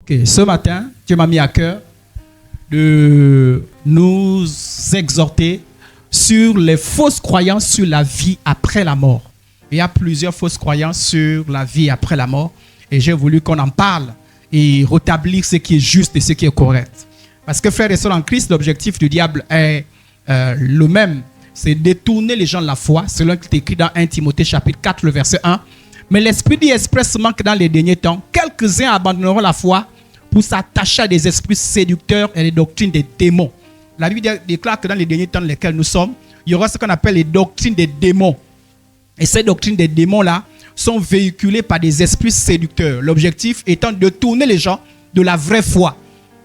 Okay. Ce matin, Dieu m'a mis à cœur de nous exhorter sur les fausses croyances sur la vie après la mort. Il y a plusieurs fausses croyances sur la vie après la mort et j'ai voulu qu'on en parle et rétablir ce qui est juste et ce qui est correct. Parce que frères et sœurs en Christ, l'objectif du diable est le même, c'est détourner les gens de la foi, selon qu'il est écrit dans 1 Timothée chapitre 4, le verset 1. Mais l'Esprit dit expressément que dans les derniers temps, quelques-uns abandonneront la foi pour s'attacher à des esprits séducteurs et des doctrines des démons. La Bible déclare que dans les derniers temps dans lesquels nous sommes, il y aura ce qu'on appelle les doctrines des démons. Et ces doctrines des démons-là sont véhiculées par des esprits séducteurs. L'objectif étant de tourner les gens de la vraie foi.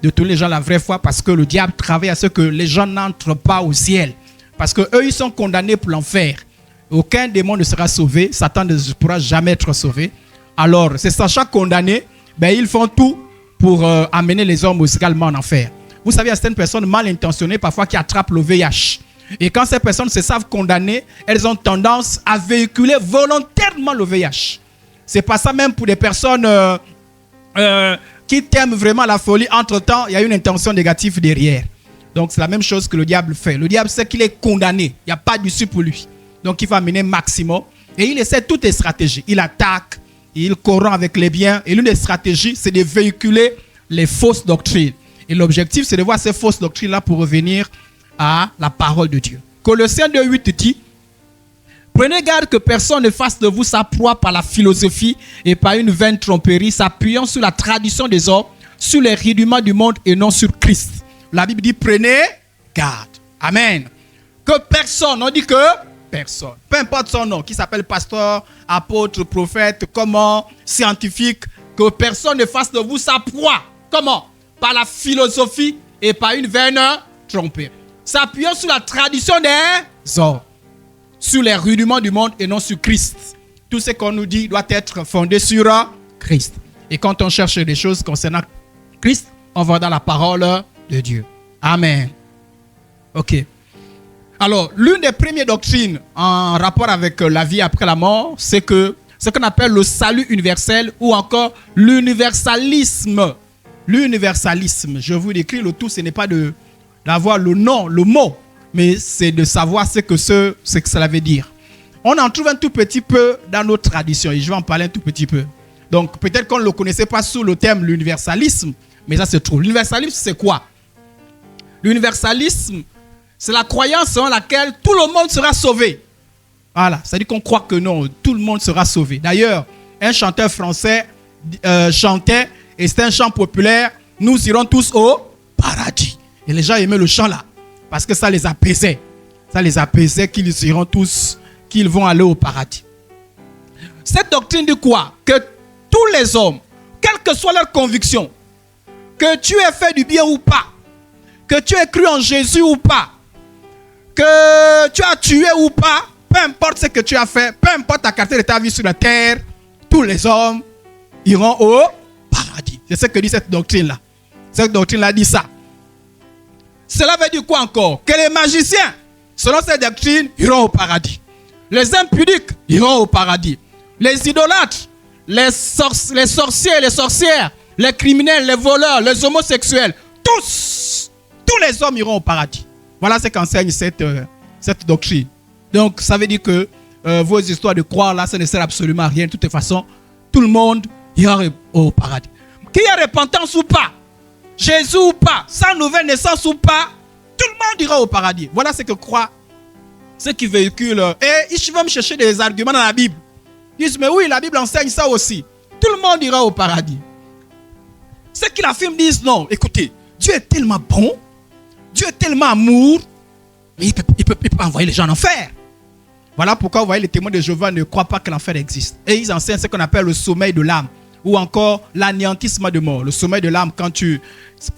De tourner les gens de la vraie foi parce que le diable travaille à ce que les gens n'entrent pas au ciel. Parce qu'eux, ils sont condamnés pour l'enfer. Aucun démon ne sera sauvé. Satan ne pourra jamais être sauvé. Alors, ces sachant condamnés, ils font tout pour amener les hommes également en enfer. Vous savez, il y a certaines personnes mal intentionnées parfois qui attrapent le VIH. Et quand ces personnes se savent condamnées, elles ont tendance à véhiculer volontairement le VIH. C'est pas ça même pour des personnes qui t'aiment vraiment la folie. Entre-temps, il y a une intention négative derrière. Donc, c'est la même chose que le diable fait. Le diable sait qu'il est condamné. Il n'y a pas d'issue pour lui. Donc, il va amener maximum. Et il essaie toutes les stratégies. Il attaque, il corrompt avec les biens. Et l'une des stratégies, c'est de véhiculer les fausses doctrines. Et l'objectif, c'est de voir ces fausses doctrines-là pour revenir à la parole de Dieu. Colossiens 2:8 dit: prenez garde que personne ne fasse de vous sa proie par la philosophie et par une vaine tromperie, s'appuyant sur la tradition des hommes, sur les rudiments du monde et non sur Christ. La Bible dit prenez garde. Amen. Que personne, on dit que personne, peu importe son nom, qui s'appelle pasteur, apôtre, prophète, comment, scientifique, que personne ne fasse de vous sa proie. Comment? Par la philosophie et par une vaine tromperie. S'appuyant sur la tradition des hommes, sur les rudiments du monde et non sur Christ. Tout ce qu'on nous dit doit être fondé sur Christ. Et quand on cherche des choses concernant Christ, on va dans la parole de Dieu. Amen. Ok. Alors, l'une des premières doctrines en rapport avec la vie après la mort, c'est que ce qu'on appelle le salut universel ou encore l'universalisme. L'universalisme, je vous décris le tout, ce n'est pas d'avoir le nom, le mot, mais c'est de savoir ce que cela veut dire. On en trouve un tout petit peu dans nos traditions et je vais en parler un tout petit peu. Donc peut-être qu'on ne le connaissait pas sous le terme l'universalisme, mais ça se trouve. L'universalisme, c'est quoi? L'universalisme, c'est la croyance selon laquelle tout le monde sera sauvé. Voilà, c'est-à-dire qu'on croit que non, tout le monde sera sauvé. D'ailleurs, un chanteur français chantait, et c'était un chant populaire, nous irons tous au paradis. Et les gens aimaient le chant là, parce que ça les apaisait. Ça les apaisait qu'ils iront tous, qu'ils vont aller au paradis. Cette doctrine dit quoi? Que tous les hommes, quelle que soit leur conviction, que tu aies fait du bien ou pas, que tu aies cru en Jésus ou pas, que tu as tué ou pas, peu importe ce que tu as fait, peu importe ta qualité de ta vie sur la terre, tous les hommes iront au paradis. C'est ce que dit cette doctrine-là. Cette doctrine-là dit ça. Cela veut dire quoi encore? Que les magiciens, selon cette doctrine, iront au paradis. Les impudiques iront au paradis. Les idolâtres, les sorciers et les sorcières, les criminels, les voleurs, les homosexuels, tous les hommes iront au paradis. Voilà ce qu'enseigne cette doctrine. Donc, ça veut dire que vos histoires de croire là, ça ne sert absolument à rien. De toute façon, tout le monde ira au paradis. Qu'il y ait repentance ou pas, Jésus ou pas, sans nouvelle naissance ou pas, tout le monde ira au paradis. Voilà ce que croient ceux qui véhiculent. Et ils vont me chercher des arguments dans la Bible. Ils disent, mais oui, la Bible enseigne ça aussi. Tout le monde ira au paradis. Ceux qui l'affirment disent, non, écoutez, Dieu est tellement bon, Dieu est tellement amour, mais il peut pas envoyer les gens en enfer. Voilà pourquoi, vous voyez, les témoins de Jéhovah ne croient pas que l'enfer existe. Et ils enseignent ce qu'on appelle le sommeil de l'âme, ou encore l'anéantissement de mort. Le sommeil de l'âme,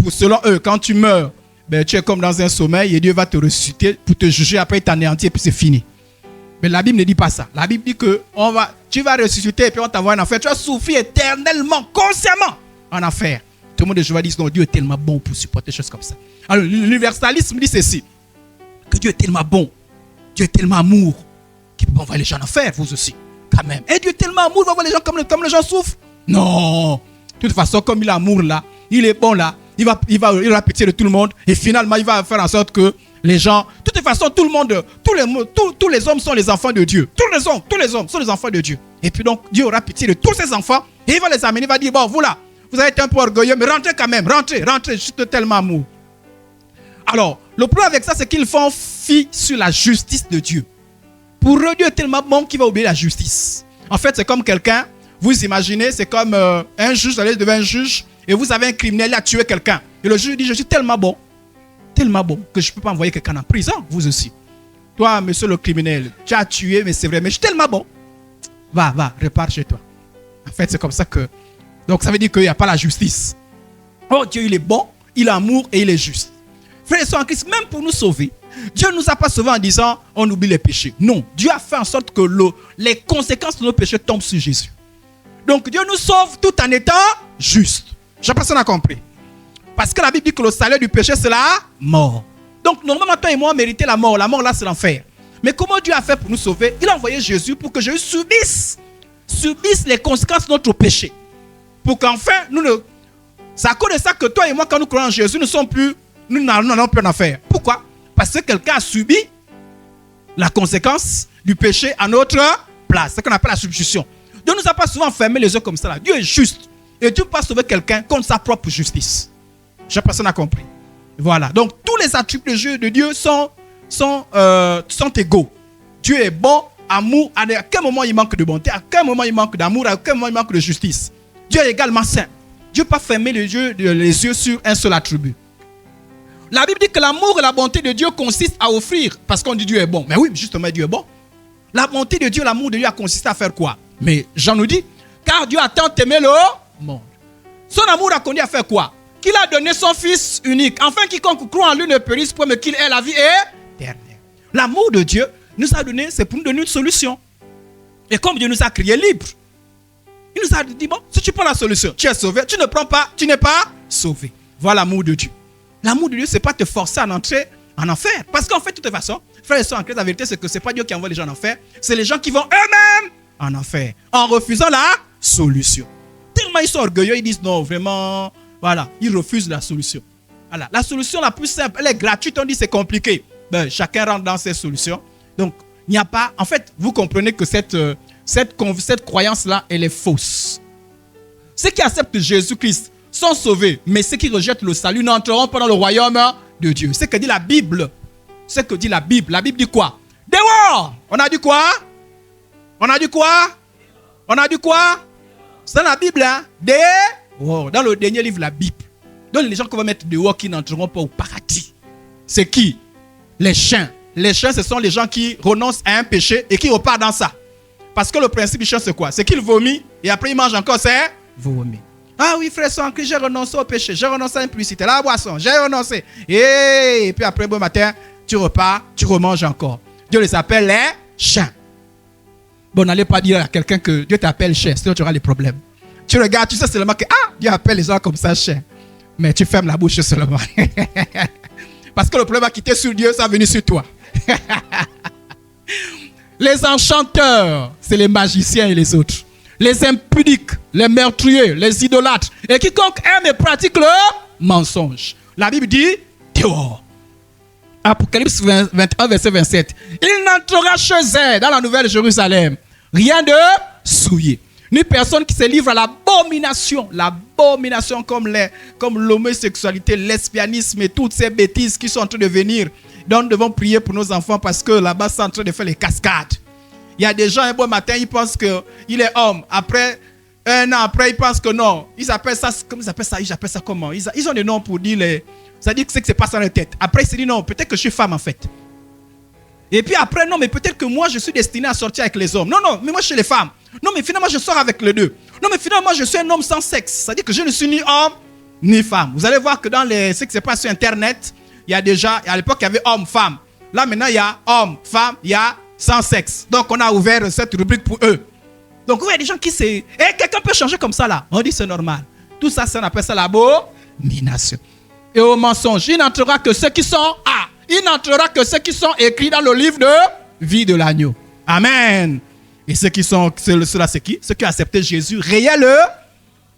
selon eux, quand tu meurs, tu es comme dans un sommeil et Dieu va te ressusciter pour te juger, après t'anéantir et puis c'est fini. Mais la Bible ne dit pas ça. La Bible dit que tu vas ressusciter et puis on t'envoie en enfer. Tu vas souffrir éternellement, consciemment en enfer. Tout le monde de Jéhovah dit non, Dieu est tellement bon pour supporter des choses comme ça. Alors l'universalisme dit ceci, que Dieu est tellement bon, Dieu est tellement amour, qu'il peut envoyer les gens en enfer, vous aussi, quand même. Et Dieu est tellement amour, il va envoyer les gens comme les gens souffrent. Non. De toute façon, comme il a amour là, il est bon là, il aura pitié de tout le monde. Et finalement, il va faire en sorte que les gens, de toute façon, tout le monde, tous les hommes sont les enfants de Dieu. Tous les hommes sont les enfants de Dieu. Et puis donc, Dieu aura pitié de tous ses enfants. Et il va les amener, il va dire, bon, vous là, vous avez été un peu orgueilleux, mais rentrez quand même, rentrez, juste tellement amour. Alors, le problème avec ça, c'est qu'ils font fi sur la justice de Dieu. Pour eux, Dieu est tellement bon qu'il va oublier la justice. En fait, c'est comme quelqu'un, vous imaginez, c'est comme un juge, vous allez devant un juge, et vous avez un criminel, il a tué quelqu'un. Et le juge dit, je suis tellement bon, que je ne peux pas envoyer quelqu'un en prison, vous aussi. Toi, monsieur le criminel, tu as tué, mais c'est vrai, mais je suis tellement bon. Va, repars chez toi. En fait, c'est comme ça que... Donc, ça veut dire qu'il n'y a pas la justice. Oh, Dieu, il est bon, il a amour et il est juste. Frères et sœurs en Christ, même pour nous sauver, Dieu ne nous a pas sauvés en disant on oublie les péchés. Non, Dieu a fait en sorte que les conséquences de nos péchés tombent sur Jésus. Donc Dieu nous sauve tout en étant juste. Je ne sais pas si on a compris. Parce que la Bible dit que le salaire du péché c'est la mort. Donc normalement toi et moi on méritait la mort. La mort là c'est l'enfer. Mais comment Dieu a fait pour nous sauver? Il a envoyé Jésus pour que Jésus subisse les conséquences de notre péché. Pour qu'enfin c'est à cause de ça que toi et moi quand nous croyons en Jésus nous n'allons plus en enfer. Pourquoi? Parce que quelqu'un a subi la conséquence du péché à notre place. C'est ce qu'on appelle la substitution. Dieu ne nous a pas souvent fermé les yeux comme ça. Là. Dieu est juste. Et Dieu ne peut pas sauver quelqu'un contre sa propre justice. Je sais pas si on a compris. Voilà. Donc, tous les attributs de Dieu sont égaux. Dieu est bon, amour. À quel moment il manque de bonté? À quel moment il manque d'amour? À quel moment il manque de justice? Dieu est également saint. Dieu ne peut pas fermer les yeux sur un seul attribut. La Bible dit que l'amour et la bonté de Dieu consistent à offrir, parce qu'on dit Dieu est bon. Mais oui, justement, Dieu est bon. La bonté de Dieu, l'amour de Dieu a consisté à faire quoi? Mais Jean nous dit, car Dieu a tant aimé le monde. Son amour a conduit à faire quoi? Qu'il a donné son Fils unique, afin quiconque croit en lui ne périsse point, mais qu'il ait la vie éternelle. L'amour de Dieu nous a donné, c'est pour nous donner une solution. Et comme Dieu nous a créés libres, il nous a dit, bon, si tu prends la solution, tu es sauvé, tu ne prends pas, tu n'es pas sauvé. Voilà l'amour de Dieu. L'amour de Dieu, ce n'est pas te forcer à entrer en enfer. Parce qu'en fait, de toute façon, frères et sœurs en Christ, la vérité, c'est que ce n'est pas Dieu qui envoie les gens en enfer. C'est les gens qui vont eux-mêmes en enfer. En refusant la solution. Tellement ils sont orgueilleux, ils disent non, vraiment, voilà. Ils refusent la solution. Voilà. La solution la plus simple, elle est gratuite. On dit c'est compliqué. Ben, chacun rentre dans ses solutions. Donc, il n'y a pas... En fait, vous comprenez que cette croyance-là, elle est fausse. Ceux qui acceptent Jésus-Christ sont sauvés, mais ceux qui rejettent le salut n'entreront pas dans le royaume de Dieu. C'est ce que dit la Bible. C'est ce que dit la Bible. La Bible dit quoi? Dehors! On a dit quoi? On a dit quoi? On a dit quoi? C'est dans la Bible, hein? Dehors. Dans le dernier livre, la Bible. Donc les gens qu'on va mettre dehors qui n'entreront pas au paradis. C'est qui? Les chiens. Les chiens, ce sont les gens qui renoncent à un péché et qui repartent dans ça. Parce que le principe du chien, c'est quoi? C'est qu'il vomit et après il mange encore ses vomi. Ah oui, frère, sans que j'ai renoncé au péché, j'ai renoncé à l'impudicité, la boisson, j'ai renoncé. Et puis après, bon matin, tu repars, tu remanges encore. Dieu les appelle les chiens. Bon, n'allez pas dire à quelqu'un que Dieu t'appelle chien, sinon tu auras des problèmes. Tu regardes, tu sais seulement que Dieu appelle les gens comme ça chien. Mais tu fermes la bouche seulement. Parce que le problème va quitter sur Dieu, ça va venir sur toi. Les enchanteurs, c'est les magiciens et les autres. Les impudiques, les meurtriers, les idolâtres. Et quiconque aime et pratique le mensonge. La Bible dit, dehors. Apocalypse 21, verset 27. Il n'entrera chez eux, dans la nouvelle Jérusalem, rien de souillé. Une personne qui se livre à l'abomination. L'abomination comme l'homosexualité, le lesbianisme et toutes ces bêtises qui sont en train de venir. Donc nous devons prier pour nos enfants parce que là-bas, c'est en train de faire les cascades. Il y a des gens, un bon matin, ils pensent qu'il est homme. Après, un an après, ils pensent que non. Ils appellent ça, comment ils appellent ça? Ils appellent ça comment? Ils ont des noms pour dire ça dit que c'est que c'est pas ça dans la tête. Après, ils se disent non, peut-être que je suis femme en fait. Et puis après, non, mais peut-être que moi, je suis destiné à sortir avec les hommes. Non, mais moi, je suis les femmes. Non, mais finalement, je sors avec les deux. Non, mais finalement, je suis un homme sans sexe. C'est-à-dire que je ne suis ni homme, ni femme. Vous allez voir que dans ce qui se passe sur Internet, il y a déjà, à l'époque, il y avait homme, femme. Là, maintenant, il y a homme, femme, il y a sans sexe. Donc, on a ouvert cette rubrique pour eux. Donc, il y a des gens qui se... Et quelqu'un peut changer comme ça, là. On dit c'est normal. Tout ça, on appelle ça l'abomination. Et au mensonge, il n'entrera que ceux qui sont... il n'entrera que ceux qui sont écrits dans le livre de vie de l'agneau. Amen. Et ceux qui sont... Ceux-là, c'est qui? Ceux qui ont accepté Jésus réel.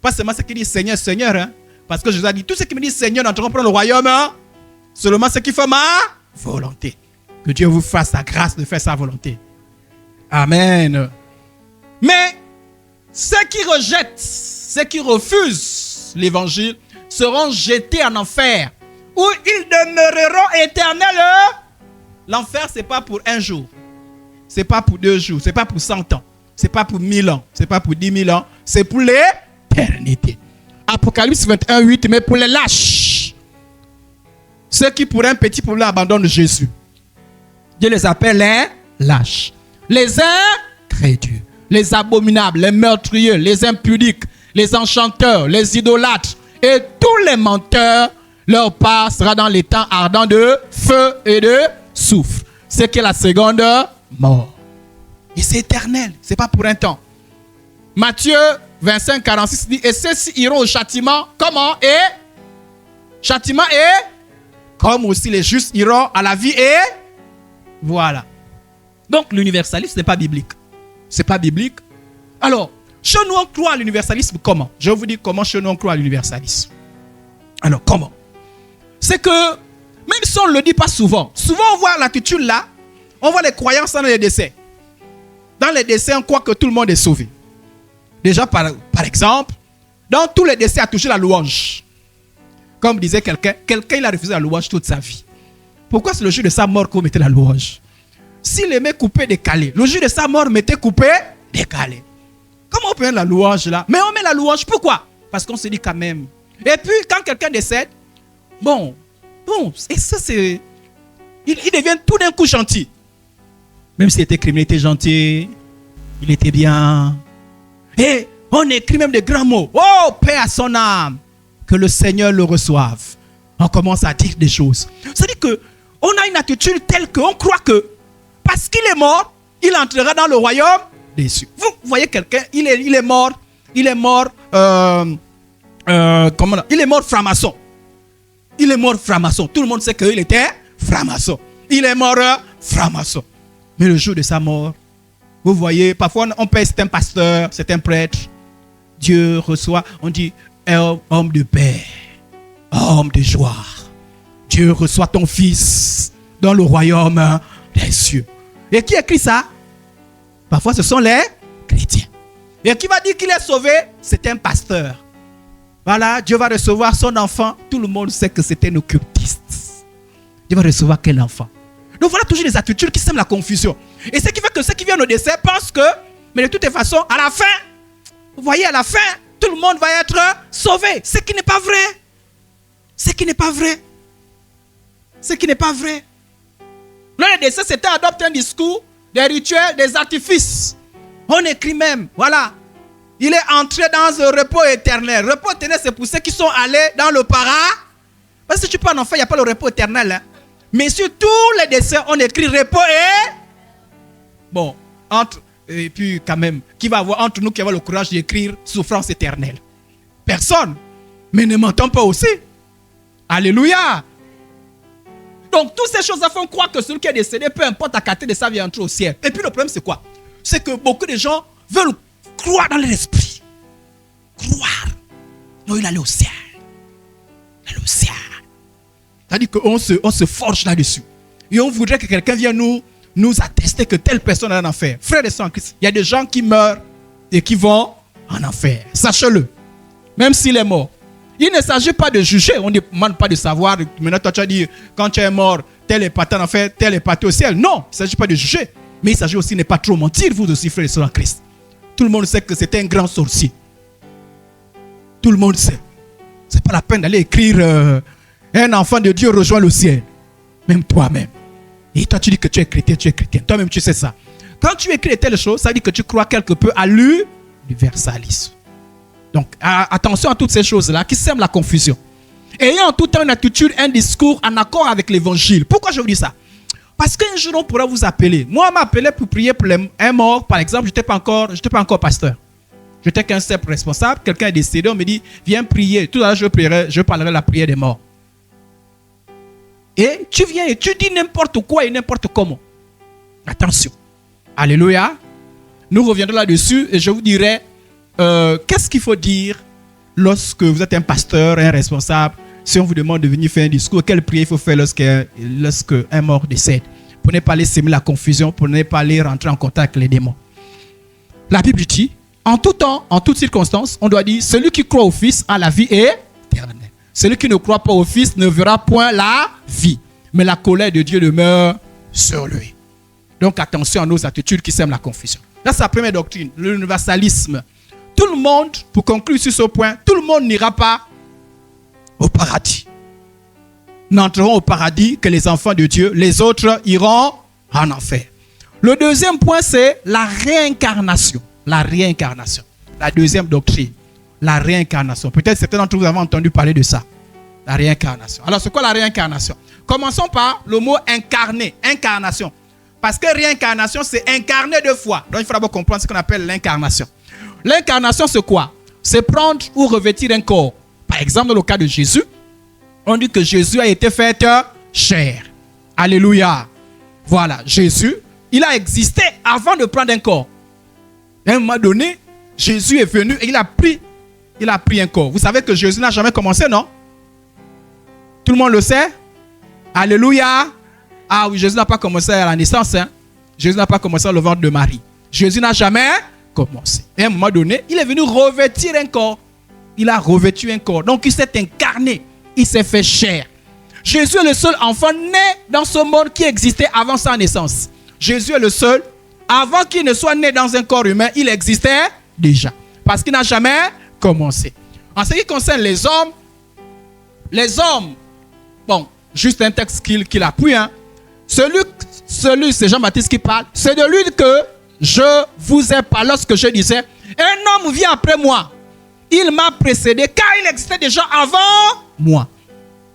Pas seulement ceux qui disent Seigneur, Seigneur. Hein? Parce que Jésus a dit, tous ceux qui me disent Seigneur n'entreront pas dans le royaume, seulement ceux qui font ma volonté. Que Dieu vous fasse la grâce de faire sa volonté. Amen. Mais ceux qui rejettent, ceux qui refusent l'évangile seront jetés en enfer, où ils demeureront éternellement. L'enfer, ce n'est pas pour un jour. Ce n'est pas pour 2 jours. Ce n'est pas pour 100 ans. Ce n'est pas pour 1000 ans. Ce n'est pas pour 10 000 ans. C'est pour l'éternité. Apocalypse 21, 8. Mais pour les lâches, ceux qui pour un petit problème abandonnent Jésus, Dieu les appelle les lâches. Les incrédules, les abominables, les meurtriers, les impudiques, les enchanteurs, les idolâtres et tous les menteurs, leur part sera dans les temps ardents de feu et de soufre. C'est que la seconde mort. Et c'est éternel, ce n'est pas pour un temps. Matthieu 25, 46 dit, et ceux-ci iront au châtiment, comment? Et châtiment et comme aussi les justes iront à la vie et voilà. Donc l'universalisme n'est pas biblique. C'est pas biblique. Alors, chez nous on croit à l'universalisme comment? Je vais vous dire comment chez nous on croit à l'universalisme. Alors comment? C'est que, même si on ne le dit pas souvent, on voit l'attitude là, on voit les croyances dans les décès. Dans les décès, on croit que tout le monde est sauvé. Déjà, par exemple, dans tous les décès, a touché la louange. Comme disait quelqu'un, il a refusé la louange toute sa vie. Pourquoi c'est le jour de sa mort qu'on mettait la louange? S'il aimait couper, décaler, le jour de sa mort, mettait couper, décaler. Comment on peut mettre la louange là? Mais on met la louange, pourquoi? Parce qu'on se dit quand même. Et puis, quand quelqu'un décède, et ça c'est... Il devient tout d'un coup gentil. Même s'il était criminel, il était gentil. Il était bien. Et on écrit même des grands mots. Oh, paix à son âme. Que le Seigneur le reçoive. On commence à dire des choses. C'est-à-dire qu'on a une attitude telle qu'on croit que parce qu'il est mort, il entrera dans le royaume des cieux. Vous voyez quelqu'un, il est mort. Il est mort. Il est mort franc-maçon. Il est mort franc-maçon. Tout le monde sait qu'il était franc-maçon. Il est mort franc-maçon. Mais le jour de sa mort, vous voyez, parfois on paie, c'est un pasteur, c'est un prêtre. Dieu reçoit, on dit, homme de paix, homme de joie. Dieu reçoit ton fils dans le royaume des cieux. Et qui écrit ça? Parfois ce sont les chrétiens. Et qui va dire qu'il est sauvé? C'est un pasteur. Voilà, Dieu va recevoir son enfant. Tout le monde sait que c'était un occultiste. Dieu va recevoir quel enfant? Donc voilà toujours les attitudes qui sèment la confusion. Et ce qui fait que ceux qui viennent au décès pensent que, mais de toute façon, à la fin, vous voyez, à la fin, tout le monde va être sauvé. Ce qui n'est pas vrai. Ce qui n'est pas vrai. Ce qui n'est pas vrai. Le décès, c'était adopter un discours, des rituels, des artifices. On écrit même, voilà. Il est entré dans un repos éternel. Repos éternel, c'est pour ceux qui sont allés dans le paradis. Parce que si tu peux en enfer, il n'y a pas le repos éternel. Hein. Mais sur tous les décès, on écrit repos et... Bon, et puis quand même, qui va avoir entre nous qui va le courage d'écrire souffrance éternelle? Personne. Mais ne m'entend pas aussi. Alléluia. Donc, toutes ces choses-là font croire que celui qui est décédé, peu importe la qualité de sa vie, entre au ciel. Et puis le problème, c'est quoi? C'est que beaucoup de gens veulent croire dans l'esprit. Croire. Non, il allait au ciel. Il allait au ciel. C'est-à-dire qu'on se forge là-dessus. Et on voudrait que quelqu'un vienne nous attester que telle personne est en enfer. Frères et sœurs en Christ, il y a des gens qui meurent et qui vont en enfer. Sachez-le. Même s'il est mort. Il ne s'agit pas de juger. On ne demande pas de savoir. Maintenant, toi, tu as dit, quand tu es mort, tel est parti en enfer, tel est parti au ciel. Non, il ne s'agit pas de juger. Mais il s'agit aussi de ne pas trop mentir, vous aussi, frères et sœurs en Christ. Tout le monde sait que c'était un grand sorcier. Tout le monde sait. Ce n'est pas la peine d'aller écrire un enfant de Dieu rejoint le ciel. Même toi-même. Et toi, tu dis que tu es chrétien, tu es chrétien. Toi-même, tu sais ça. Quand tu écris de telles choses, ça dit que tu crois quelque peu à l'universalisme. Donc, attention à toutes ces choses-là qui sèment la confusion. Ayant en tout temps une attitude, un discours en accord avec l'évangile. Pourquoi je vous dis ça? Parce qu'un jour, on pourra vous appeler. Moi, on m'a appelé pour prier pour un mort. Par exemple, je n'étais pas encore pasteur. J'étais qu'un simple responsable. Quelqu'un est décédé, on me dit, viens prier. Tout à l'heure, je parlerai de la prière des morts. Et tu viens et tu dis n'importe quoi et n'importe comment. Attention. Alléluia. Nous reviendrons là-dessus et je vous dirai qu'est-ce qu'il faut dire lorsque vous êtes un pasteur, un responsable, si on vous demande de venir faire un discours, quelle prière il faut faire lorsque un mort décède? Pour ne pas aller semer la confusion, pour ne pas aller rentrer en contact avec les démons. La Bible dit, en tout temps, en toutes circonstances, on doit dire, celui qui croit au Fils a la vie éternelle. Celui qui ne croit pas au Fils ne verra point la vie, mais la colère de Dieu demeure sur lui. Donc attention à nos attitudes qui sèment la confusion. Là, c'est la première doctrine, l'universalisme. Tout le monde, pour conclure sur ce point, tout le monde n'ira pas au paradis. N'entreront au paradis que les enfants de Dieu, les autres iront en enfer. Le deuxième point, c'est la réincarnation. La réincarnation. La deuxième doctrine, la réincarnation. Peut-être certains d'entre vous avez entendu parler de ça. La réincarnation. Alors, c'est quoi la réincarnation? Commençons par le mot incarner, incarnation. Parce que réincarnation, c'est incarner deux fois. Donc, il faut d'abord comprendre ce qu'on appelle l'incarnation. L'incarnation, c'est quoi? C'est prendre ou revêtir un corps. Par exemple, dans le cas de Jésus, on dit que Jésus a été fait chair. Alléluia. Voilà, Jésus, il a existé avant de prendre un corps. À un moment donné, Jésus est venu et il a pris un corps. Vous savez que Jésus n'a jamais commencé, non? Tout le monde le sait? Alléluia. Ah oui, Jésus n'a pas commencé à la naissance. Hein? Jésus n'a pas commencé dans le ventre de Marie. Jésus n'a jamais commencé. Et à un moment donné, il est venu revêtir un corps. Il a revêtu un corps. Donc, il s'est incarné. Il s'est fait chair. Jésus est le seul enfant né dans ce monde qui existait avant sa naissance. Jésus est le seul. Avant qu'il ne soit né dans un corps humain, il existait déjà. Parce qu'il n'a jamais commencé. En ce qui concerne les hommes, bon, juste un texte qu'il appuie, hein. Celui, c'est Jean-Baptiste qui parle. C'est de lui que je vous ai parlé lorsque je disais, un homme vient après moi. Il m'a précédé car il existait déjà avant moi.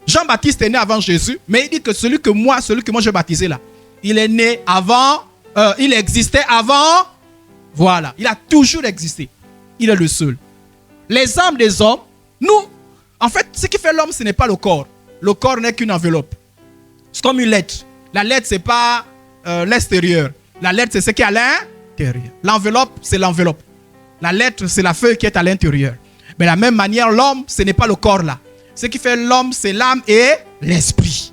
Jean-Baptiste est né avant Jésus, mais il dit que celui que moi je baptisais là, il est né avant, il existait avant. Voilà, il a toujours existé. Il est le seul. Les âmes des hommes, nous, en fait, ce qui fait l'homme, ce n'est pas le corps. Le corps n'est qu'une enveloppe. C'est comme une lettre. La lettre, ce n'est pas l'extérieur. La lettre, c'est ce qui est à l'intérieur. L'enveloppe, c'est l'enveloppe. La lettre, c'est la feuille qui est à l'intérieur. Mais de la même manière, l'homme, ce n'est pas le corps là. Ce qui fait l'homme, c'est l'âme et l'esprit.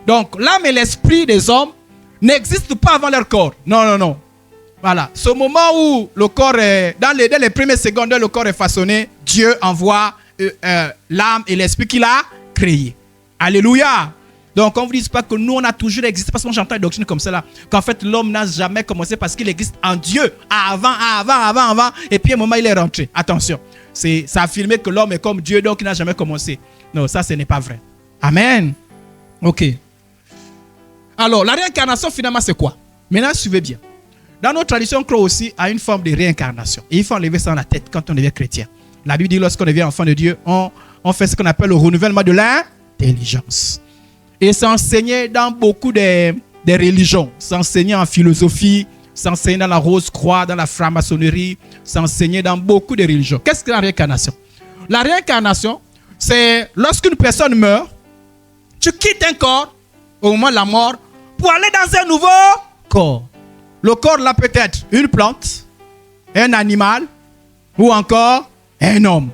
Donc, l'âme et l'esprit des hommes n'existent pas avant leur corps. Non, non, non. Voilà. Ce moment où le corps est, dès les premières secondes, le corps est façonné, Dieu envoie l'âme et l'esprit qu'il a créé. Alléluia. Donc, on ne vous dit pas que nous, on a toujours existé, parce que moi, j'entends une doctrine comme ça là, qu'en fait, l'homme n'a jamais commencé parce qu'il existe en Dieu, avant, et puis à un moment, il est rentré. Attention, ça a affirmé que l'homme est comme Dieu, donc il n'a jamais commencé. Non, ça, ce n'est pas vrai. Amen. Ok. Alors, la réincarnation, finalement, c'est quoi? Maintenant, suivez bien. Dans notre tradition, on croit aussi à une forme de réincarnation. Et il faut enlever ça dans la tête quand on devient chrétien. La Bible dit, lorsqu'on devient enfant de Dieu, on fait ce qu'on appelle le renouvellement de l'intelligence. Et c'est enseigné dans beaucoup des religions. C'est enseigné en philosophie, c'est enseigné dans la Rose-Croix, dans la franc-maçonnerie, c'est enseigné dans beaucoup de religions. Qu'est-ce que la réincarnation? La réincarnation, c'est lorsqu'une personne meurt, tu quittes un corps au moment de la mort pour aller dans un nouveau corps. Le corps là peut être une plante, un animal ou encore un homme.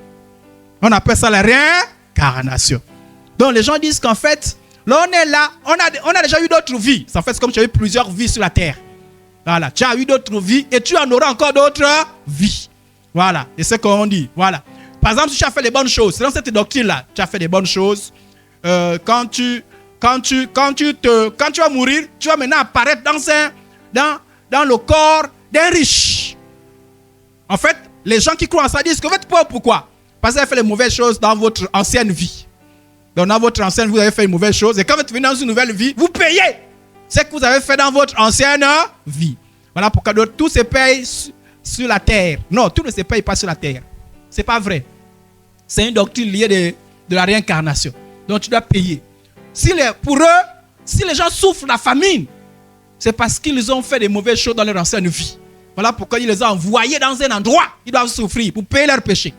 On appelle ça la réincarnation. Donc les gens disent qu'en fait, là, on est là, on a déjà eu d'autres vies. En fait, c'est comme tu as eu plusieurs vies sur la terre. Voilà, tu as eu d'autres vies et tu en auras encore d'autres vies. Voilà, c'est ce qu'on dit. Voilà. Par exemple, si tu as fait les bonnes choses, c'est dans cette doctrine-là, tu as fait des bonnes choses. Quand tu vas mourir, tu vas maintenant apparaître dans le corps d'un riche. En fait, les gens qui croient en ça disent que vous êtes pauvre, pourquoi? Parce que vous avez fait les mauvaises choses dans votre ancienne vie. Donc, dans votre ancienne, vous avez fait une mauvaise chose. Et quand vous êtes venu dans une nouvelle vie, vous payez ce que vous avez fait dans votre ancienne vie. Voilà pourquoi tout se paye sur la terre. Non, tout ne se paye pas sur la terre. Ce n'est pas vrai. C'est une doctrine liée de la réincarnation. Donc, tu dois payer. Pour eux, si les gens souffrent la famine, c'est parce qu'ils ont fait des mauvaises choses dans leur ancienne vie. Voilà pourquoi ils les ont envoyés dans un endroit. Ils doivent souffrir pour payer leurs péchés.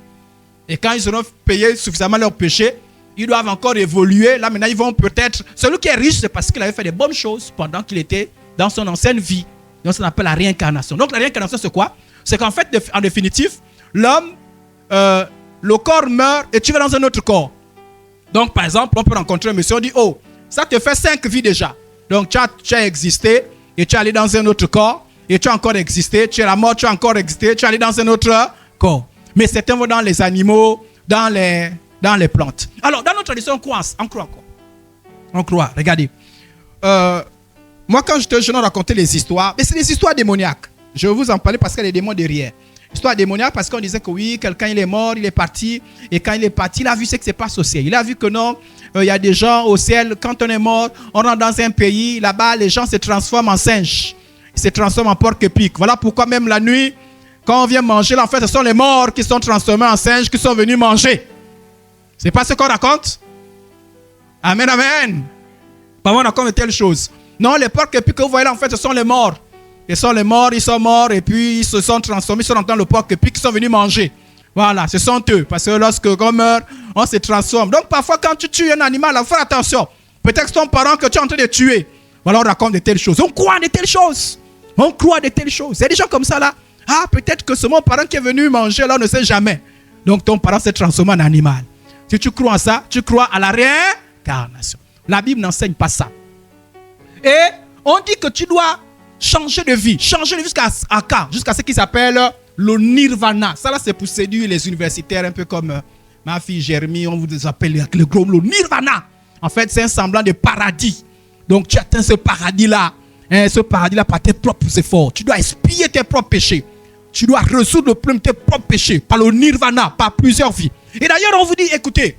Et quand ils auront payé suffisamment leurs péchés, ils doivent encore évoluer. Là, maintenant, ils vont peut-être... Celui qui est riche, c'est parce qu'il avait fait des bonnes choses pendant qu'il était dans son ancienne vie. Donc, ça s'appelle la réincarnation. Donc, la réincarnation, c'est quoi? C'est qu'en fait, en définitive, l'homme le corps meurt et tu vas dans un autre corps. Donc, par exemple, on peut rencontrer un monsieur, on dit, oh, ça te fait 5 vies déjà. Donc, tu as existé et tu es allé dans un autre corps et tu as encore existé. Tu es la mort, tu as encore existé, tu es allé dans un autre corps. Mais certains vont dans les animaux, dans les plantes. Alors, dans notre tradition, on croit quoi? On croit, regardez. Moi, quand j'étais jeune, on racontait les histoires. Mais c'est des histoires démoniaques. Je vais vous en parler parce qu'il y a des démons derrière. Histoire démoniaque parce qu'on disait que oui, quelqu'un il est mort, il est parti. Et quand il est parti, il a vu ce qui se passe au ciel. Il a vu que non, il y a des gens au ciel. Quand on est mort, on rentre dans un pays. Là-bas, les gens se transforment en singes. Ils se transforment en porc-épic. Voilà pourquoi même la nuit, quand on vient manger, là, en fait, ce sont les morts qui sont transformés en singes qui sont venus manger. C'est pas ce qu'on raconte? Amen, amen. Pas on raconte de telles choses. Non, les porcs-épics que vous voyez là, en fait, ce sont les morts. Ils sont morts et puis ils se sont transformés, ils sont dans le porc-épic, ils sont venus manger. Voilà, ce sont eux. Parce que lorsque on meurt, on se transforme. Donc parfois quand tu tues un animal, il faut faire attention. Peut-être que ton parent que tu es en train de tuer. Voilà, on raconte de telles choses. On croit de telles choses. On croit de telles choses. Il y a des gens comme ça là. Ah, peut-être que c'est mon parent qui est venu manger, là on ne sait jamais. Donc ton parent s'est transformé en animal. Si tu crois à ça, tu crois à la réincarnation. La Bible n'enseigne pas ça. Et on dit que tu dois changer de vie jusqu'à ce qui s'appelle le nirvana. Ça là c'est pour séduire les universitaires un peu comme ma fille Jérémie, on vous appelle le gros le nirvana. En fait c'est un semblant de paradis. Donc tu atteins ce paradis là, par tes propres efforts. Tu dois expier tes propres péchés. Tu dois résoudre le problème de tes propres péchés par le nirvana, par plusieurs vies. Et d'ailleurs on vous dit, écoutez,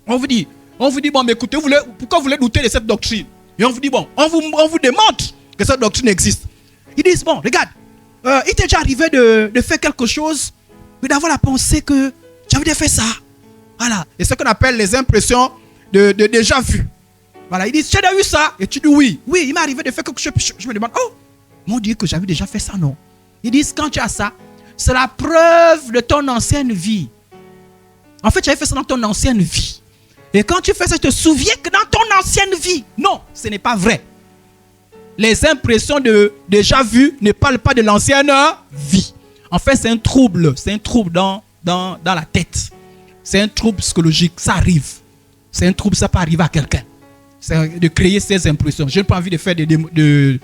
on vous dit bon mais écoutez, pourquoi vous voulez douter de cette doctrine? Et on vous dit bon, on vous démontre que cette doctrine existe. Ils disent, bon, regarde, il t'est déjà arrivé de faire quelque chose, mais d'avoir la pensée que tu avais déjà fait ça. Voilà. Et ce qu'on appelle les impressions de déjà vu. Voilà. Ils disent, tu as déjà vu ça? Et tu dis oui. Oui, il m'est arrivé de faire quelque chose. Je me demande, oh, mon Dieu, que j'avais déjà fait ça, non? Ils disent, quand tu as ça, c'est la preuve de ton ancienne vie. En fait, tu avais fait ça dans ton ancienne vie. Et quand tu fais ça, tu te souviens que dans ton ancienne vie. Non, ce n'est pas vrai. Les impressions de déjà vues ne parlent pas de l'ancienne vie. En fait, c'est un trouble dans la tête. C'est un trouble psychologique, ça arrive. C'est un trouble, ça peut arriver à quelqu'un. C'est de créer ces impressions. Je n'ai pas envie de faire de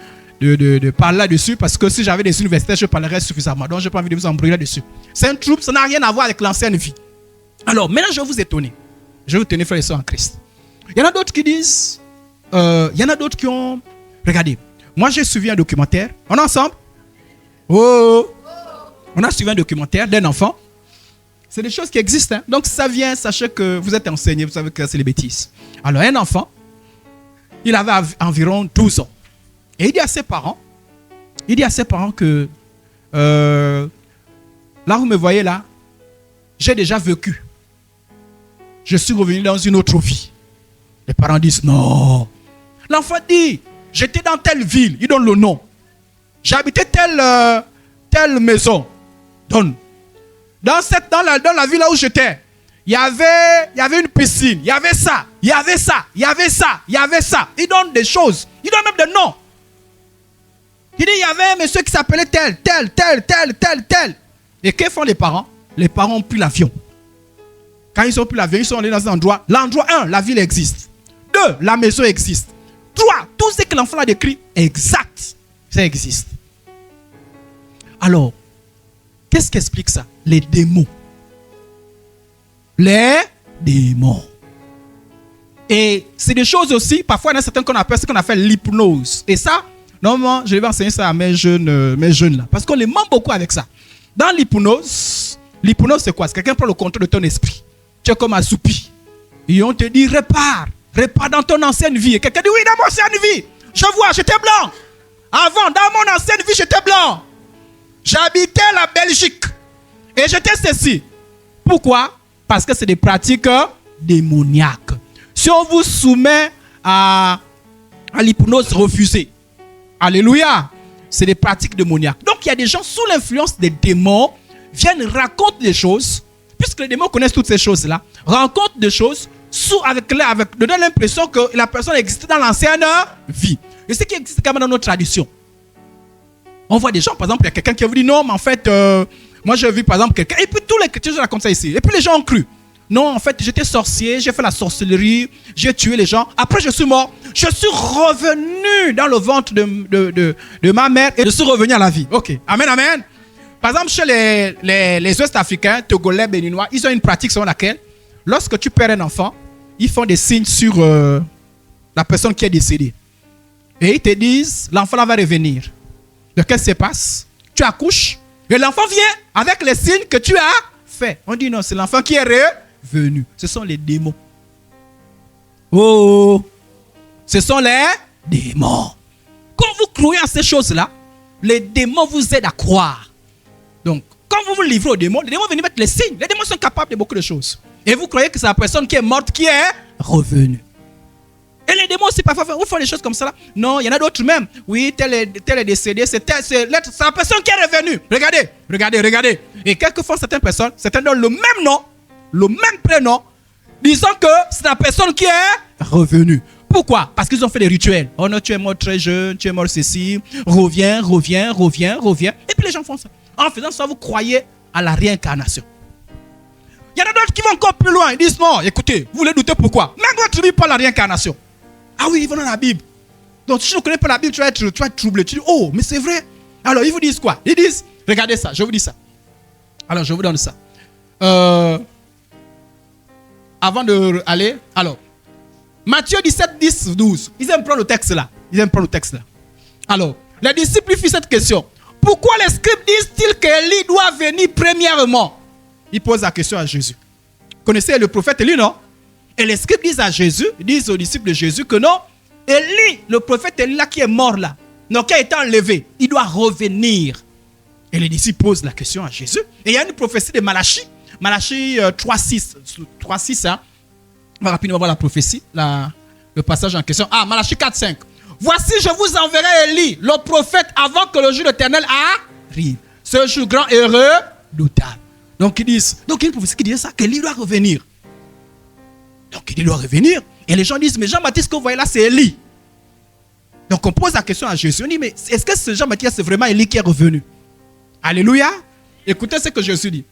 parler là-dessus parce que si j'avais des universités, je parlerais suffisamment. Donc, je n'ai pas envie de vous embrouiller là-dessus. C'est un trouble, ça n'a rien à voir avec l'ancienne vie. Alors, maintenant, je vais vous étonner. Je vais vous tenir, frères et sœurs en Christ. Il y en a d'autres qui disent, il y en a d'autres qui ont... Regardez, moi j'ai suivi un documentaire. On est ensemble? Oh! On a suivi un documentaire d'un enfant. C'est des choses qui existent. Hein? Donc ça vient, sachez que vous êtes enseigné, vous savez que c'est les bêtises. Alors un enfant, il avait environ 12 ans. Et il dit à ses parents que, là vous me voyez là, j'ai déjà vécu. Je suis revenu dans une autre vie. Les parents disent non. L'enfant dit, j'étais dans telle ville, il donne le nom. J'habitais telle maison. Donne. Dans la ville là où j'étais, il y avait une piscine, il y avait ça, il y avait ça, il y avait ça, il y avait ça. Il donne des choses, il donne même des noms. Il dit, il y avait un monsieur qui s'appelait tel. Et que font les parents? Les parents ont pris l'avion. Quand ils ont pris l'avion, ils sont allés dans un endroit. L'endroit 1, la ville existe. 2, la maison existe. 3, tout ce que l'enfant a décrit, exact, ça existe. Alors, qu'est-ce qui explique ça? Les démons. Les démons. Et c'est des choses aussi, parfois il y en a certains qu'on appelle ce qu'on appelle l'hypnose. Et ça, normalement, je vais enseigner ça à mes jeunes là. Parce qu'on les ment beaucoup avec ça. Dans l'hypnose c'est quoi? C'est quelqu'un prend le contrôle de ton esprit. Tu es comme assoupi. Et on te dit, répare dans ton ancienne vie. Et quelqu'un dit, oui, dans mon ancienne vie, je vois, j'étais blanc. Avant, dans mon ancienne vie, j'étais blanc. J'habitais la Belgique. Et j'étais ceci. Pourquoi? Parce que c'est des pratiques démoniaques. Si on vous soumet à l'hypnose refusée, alléluia, c'est des pratiques démoniaques. Donc il y a des gens sous l'influence des démons, viennent raconter des choses, puisque les démons connaissent toutes ces choses-là, racontent des choses donnant l'impression que la personne existait dans l'ancienne vie. Et ce qui existe quand même dans notre tradition. On voit des gens, par exemple, il y a quelqu'un qui vous dit non, mais en fait, Moi, j'ai vu, par exemple, quelqu'un, et puis tous les chrétiens, je raconte ça ici. Et puis les gens ont cru. Non, en fait, j'étais sorcier, j'ai fait la sorcellerie, j'ai tué les gens. Après, je suis mort. Je suis revenu dans le ventre de ma mère et je suis revenu à la vie. Ok. Amen, amen. Par exemple, chez les Ouest-Africains, Togolais, Béninois, ils ont une pratique selon laquelle, lorsque tu perds un enfant, ils font des signes sur la personne qui est décédée. Et ils te disent, l'enfant là va revenir. Donc, qu'est-ce qui se passe? Tu accouches et l'enfant vient avec les signes que tu as fait. On dit non, c'est l'enfant qui est revenu. Ce sont les démons. Oh, ce sont les démons. Quand vous croyez à ces choses-là, les démons vous aident à croire. Donc, quand vous vous livrez aux démons, les démons viennent mettre les signes. Les démons sont capables de beaucoup de choses. Et vous croyez que c'est la personne qui est morte qui est revenue. Et les démons aussi parfois vous font des choses comme ça là. Non, il y en a d'autres même. Oui, tel est décédé, c'est la personne qui est revenue. Regardez. Et quelquefois certaines personnes, certains donnent le même nom, le même prénom, disant que c'est la personne qui est revenue. Pourquoi? Parce qu'ils ont fait des rituels. Oh non, tu es mort très jeune, tu es mort ceci, reviens. Et puis les gens font ça. En faisant ça, vous croyez à la réincarnation. Il y en a d'autres qui vont encore plus loin. Ils disent non, écoutez, vous voulez douter pourquoi? Même votre Bible parle de la réincarnation. Ah oui, ils vont dans la Bible. Donc si tu ne connais pas la Bible, tu vas être troublé. Tu dis, oh, mais c'est vrai. Alors ils vous disent quoi? Ils disent, regardez ça, je vous dis ça. Alors je vous donne ça. Avant de aller, alors, Matthieu 17, 10, 12. Ils aiment prendre le texte là. Alors, les disciples lui firent cette question. Pourquoi les scribes disent-ils qu'Élie doit venir premièrement? Ils posent la question à Jésus. Vous connaissez le prophète Élie, non? Et les scribes disent à Jésus, disent aux disciples de Jésus que non, Élie, le prophète Élie là qui est mort là, donc qui a été enlevé, il doit revenir. Et les disciples posent la question à Jésus. Et il y a une prophétie de Malachie 3.6, hein. On va rapidement voir la prophétie, le passage en question. Ah, Malachie 4.5. Voici, je vous enverrai Élie, le prophète, avant que le jour éternel arrive. Ce jour grand et redoutable. Donc ils disent, donc il y a une prophétie qui dit ça, qu'Élie doit revenir. Donc Élie doit revenir. Et les gens disent, mais Jean-Baptiste que vous voyez là, c'est Élie. Donc on pose la question à Jésus. On dit, mais est-ce que ce Jean-Baptiste, c'est vraiment Élie qui est revenu? Alléluia. Écoutez ce que Jésus dit.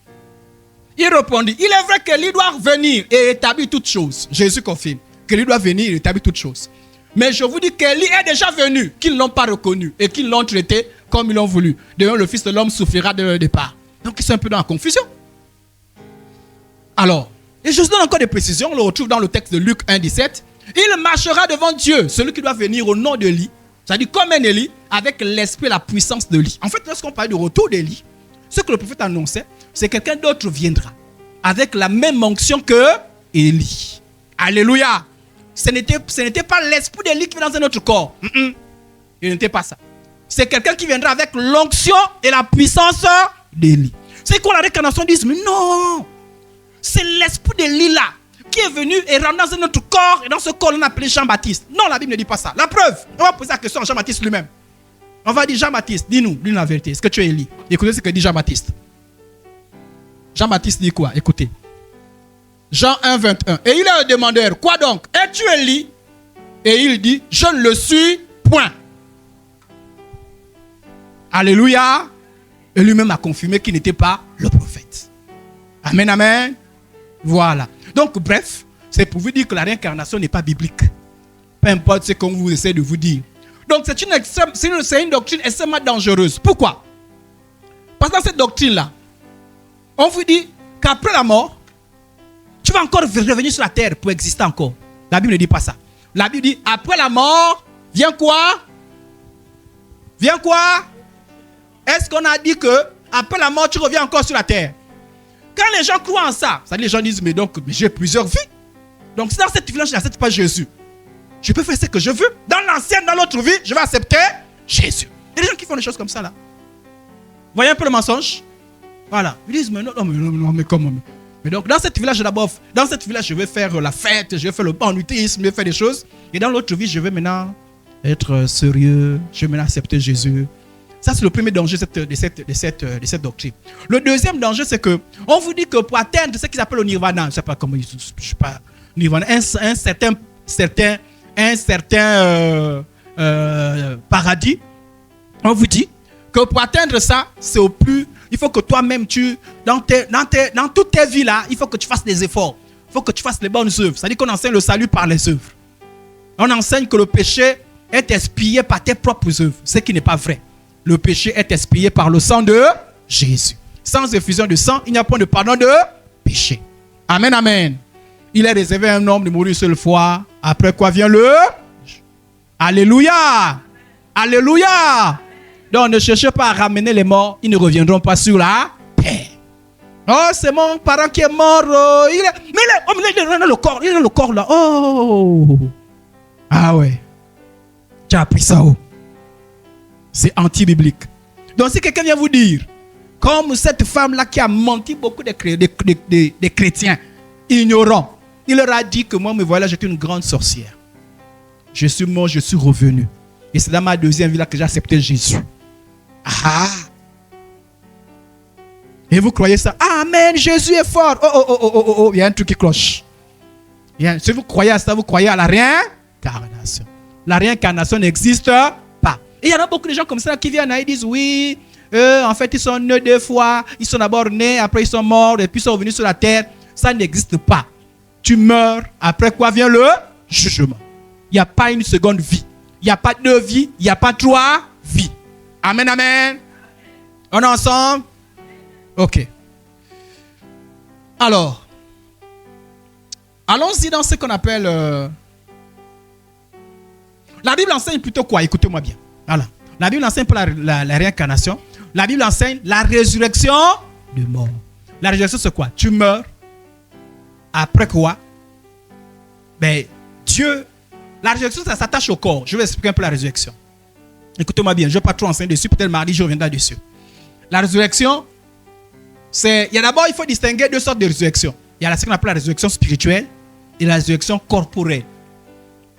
Il répondit, il est vrai qu'Élie doit revenir et établir toutes choses. Jésus confirme qu'Élie doit venir et établir toutes choses. Mais je vous dis qu'Élie est déjà venu, qu'ils ne l'ont pas reconnu et qu'ils l'ont traité comme ils l'ont voulu. D'ailleurs, le Fils de l'homme souffrira dès le départ. Donc ils sont un peu dans la confusion. Alors, et je vous donne encore des précisions, on le retrouve dans le texte de Luc 1, 17. Il marchera devant Dieu, celui qui doit venir au nom d'Élie, c'est-à-dire comme un Élie, avec l'esprit et la puissance d'Élie. En fait, lorsqu'on parle du retour d'Élie, ce que le prophète annonçait, c'est que quelqu'un d'autre viendra, avec la même onction que Élie. Alléluia. Ce n'était pas l'esprit d'Élie qui vient dans un autre corps. Il n'était pas ça. C'est quelqu'un qui viendra avec l'onction et la puissance d'Élie. C'est quoi la réincarnation disent, mais non, c'est l'esprit d'Élie là qui est venu et rentre dans un autre corps, et dans ce corps on a appelé Jean-Baptiste. Non, la Bible ne dit pas ça. La preuve, on va poser la question à Jean-Baptiste lui-même. On va dire, Jean-Baptiste, dis-nous la vérité. Est-ce que tu es Élie? Écoutez ce que dit Jean-Baptiste. Jean-Baptiste dit quoi? Écoutez. Jean 1, 21. Et il est le demandeur. Quoi donc? Es-tu Élie? Et il dit, je ne le suis point. Alléluia. Et lui-même a confirmé qu'il n'était pas le prophète. Amen, amen. Voilà. Donc, bref, c'est pour vous dire que la réincarnation n'est pas biblique. Peu importe ce qu'on vous essaie de vous dire. Donc, c'est une doctrine extrêmement dangereuse. Pourquoi? Parce que dans cette doctrine-là, on vous dit qu'après la mort, tu vas encore revenir sur la terre pour exister encore. La Bible ne dit pas ça. La Bible dit, après la mort, vient quoi? Vient quoi? Est-ce qu'on a dit que après la mort, tu reviens encore sur la terre? Quand les gens croient en ça, ça dit, les gens disent, mais donc, j'ai plusieurs vies. Donc, si dans cette vie-là, je n'accepte pas Jésus, je peux faire ce que je veux. Dans l'ancienne, dans l'autre vie, je vais accepter Jésus. Il y a des gens qui font des choses comme ça, là. Vous voyez un peu le mensonge? Voilà. Ils disent, mais non, mais comment? Mais donc, dans cette vie-là, je vais faire la fête, je vais faire le banditisme, je vais faire des choses. Et dans l'autre vie, je vais maintenant être sérieux, je vais maintenant accepter Jésus. Ça, c'est le premier danger de cette doctrine. Le deuxième danger, c'est que on vous dit que pour atteindre ce qu'ils appellent le nirvana, je ne sais pas comment, je sais pas, nirvana, un certain paradis, on vous dit que pour atteindre ça, c'est au plus, Il faut que toi-même, dans toutes tes vies là, il faut que tu fasses des efforts. Il faut que tu fasses les bonnes œuvres. C'est-à-dire qu'on enseigne le salut par les œuvres. On enseigne que le péché est expié par tes propres œuvres. Ce qui n'est pas vrai. Le péché est expié par le sang de Jésus. Sans effusion de sang, il n'y a point de pardon de péché. Amen, amen. Il est réservé à un homme de mourir une seule fois. Après quoi vient le... Alléluia. Alléluia. Donc ne cherchez pas à ramener les morts. Ils ne reviendront pas sur la terre. Oh, c'est mon parent qui est mort. Il est dans le corps. Il est dans le corps là. Oh. Ah ouais. Tu as appris ça où? C'est anti-biblique. Donc si quelqu'un vient vous dire, comme cette femme-là qui a menti beaucoup des chrétiens ignorants, il leur a dit que moi, me voilà, j'étais une grande sorcière. Je suis mort, je suis revenu. Et c'est dans ma deuxième vie là que j'ai accepté Jésus. Ah! Et vous croyez ça? Amen, Jésus est fort. Oh, il y a un truc qui cloche. Si vous croyez à ça, vous croyez à la réincarnation. La réincarnation n'existe pas. Et il y en a beaucoup de gens comme ça qui viennent et disent oui, en fait ils sont nés 2 fois, ils sont d'abord nés, après ils sont morts, et puis ils sont revenus sur la terre. Ça n'existe pas. Tu meurs, après quoi vient le jugement. Il n'y a pas une seconde vie. Il n'y a pas 2 vies, il n'y a pas 3 vies. Amen, amen. On est ensemble? Ok. Alors, allons-y dans ce qu'on appelle... La Bible enseigne plutôt quoi? Écoutez-moi bien. Voilà. La Bible enseigne pas la réincarnation. La Bible enseigne la résurrection de mort. La résurrection, c'est quoi? Tu meurs. Après quoi? Ben, Dieu... La résurrection, ça s'attache au corps. Je vais expliquer un peu la résurrection. Écoutez-moi bien. Je ne vais pas trop enseigner dessus. Peut-être mardi, je reviendrai dessus. La résurrection, c'est... il faut distinguer 2 sortes de résurrection. Il y a ce qu'on appelle la résurrection spirituelle et la résurrection corporelle.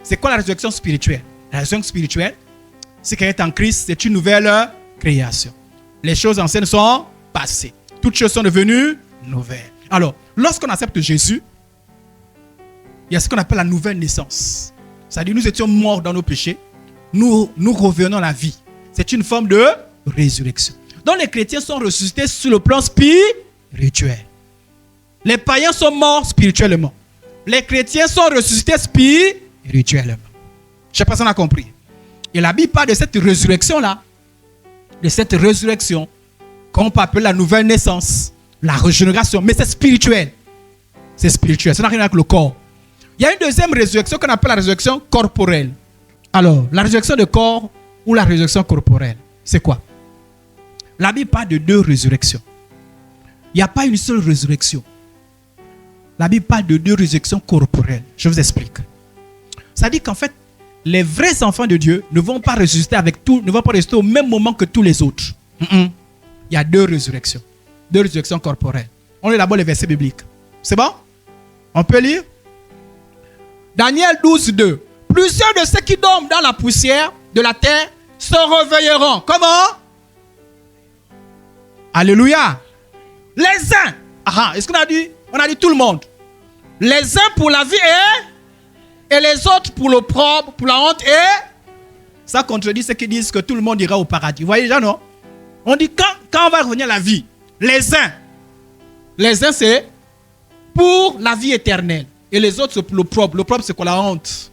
C'est quoi la résurrection spirituelle? La résurrection spirituelle, c'est qu'elle est en Christ, c'est une nouvelle création. Les choses anciennes sont passées. Toutes choses sont devenues nouvelles. Alors, lorsqu'on accepte Jésus, il y a ce qu'on appelle la nouvelle naissance. C'est-à-dire, nous étions morts dans nos péchés. Nous revenons à la vie. C'est une forme de résurrection. Donc, les chrétiens sont ressuscités sur le plan spirituel. Les païens sont morts spirituellement. Les chrétiens sont ressuscités spirituellement. Je ne sais pas si on a compris. Et la Bible parle de cette résurrection-là. De cette résurrection qu'on peut appeler la nouvelle naissance. La régénération. Mais c'est spirituel. C'est spirituel. Ça n'a rien à voir avec le corps. Il y a une deuxième résurrection qu'on appelle la résurrection corporelle. Alors, la résurrection de corps ou la résurrection corporelle, c'est quoi? La Bible parle de 2 résurrections. Il n'y a pas une seule résurrection. La Bible parle de 2 résurrections corporelles. Je vous explique. Ça dit qu'en fait, les vrais enfants de Dieu ne vont pas ressusciter ne vont pas ressusciter au même moment que tous les autres. Il y a 2 résurrections. 2 résurrections corporelles. On lit d'abord les versets bibliques. C'est bon? On peut lire? Daniel 12, 2. Plusieurs de ceux qui dorment dans la poussière de la terre se réveilleront. Comment? Alléluia. Les uns. Est-ce qu'on a dit? On a dit tout le monde. Les uns pour la vie et les autres pour l'opprobre, pour la honte et... Ça contredit ceux qui disent que tout le monde ira au paradis. Vous voyez déjà, non? On dit quand on va revenir à la vie, les uns c'est pour la vie éternelle. Et les autres c'est pour l'opprobre. L'opprobre c'est quoi? La honte.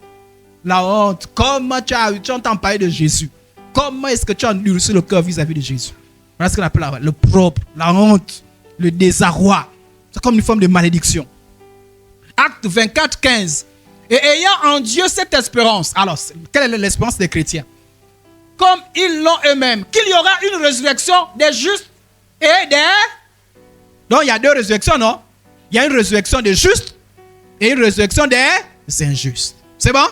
La honte. Comment tu entends parler de Jésus? Comment est-ce que tu as endurci le cœur vis-à-vis de Jésus? Voilà ce qu'on appelle l'opprobre, la honte, le désarroi. C'est comme une forme de malédiction. Acte 24, 15. Et ayant en Dieu cette espérance. Alors, quelle est l'espérance des chrétiens? Comme ils l'ont eux-mêmes, qu'il y aura une résurrection des justes et des... Donc, il y a 2 résurrections, non? Il y a une résurrection des justes et une résurrection des injustes. C'est bon?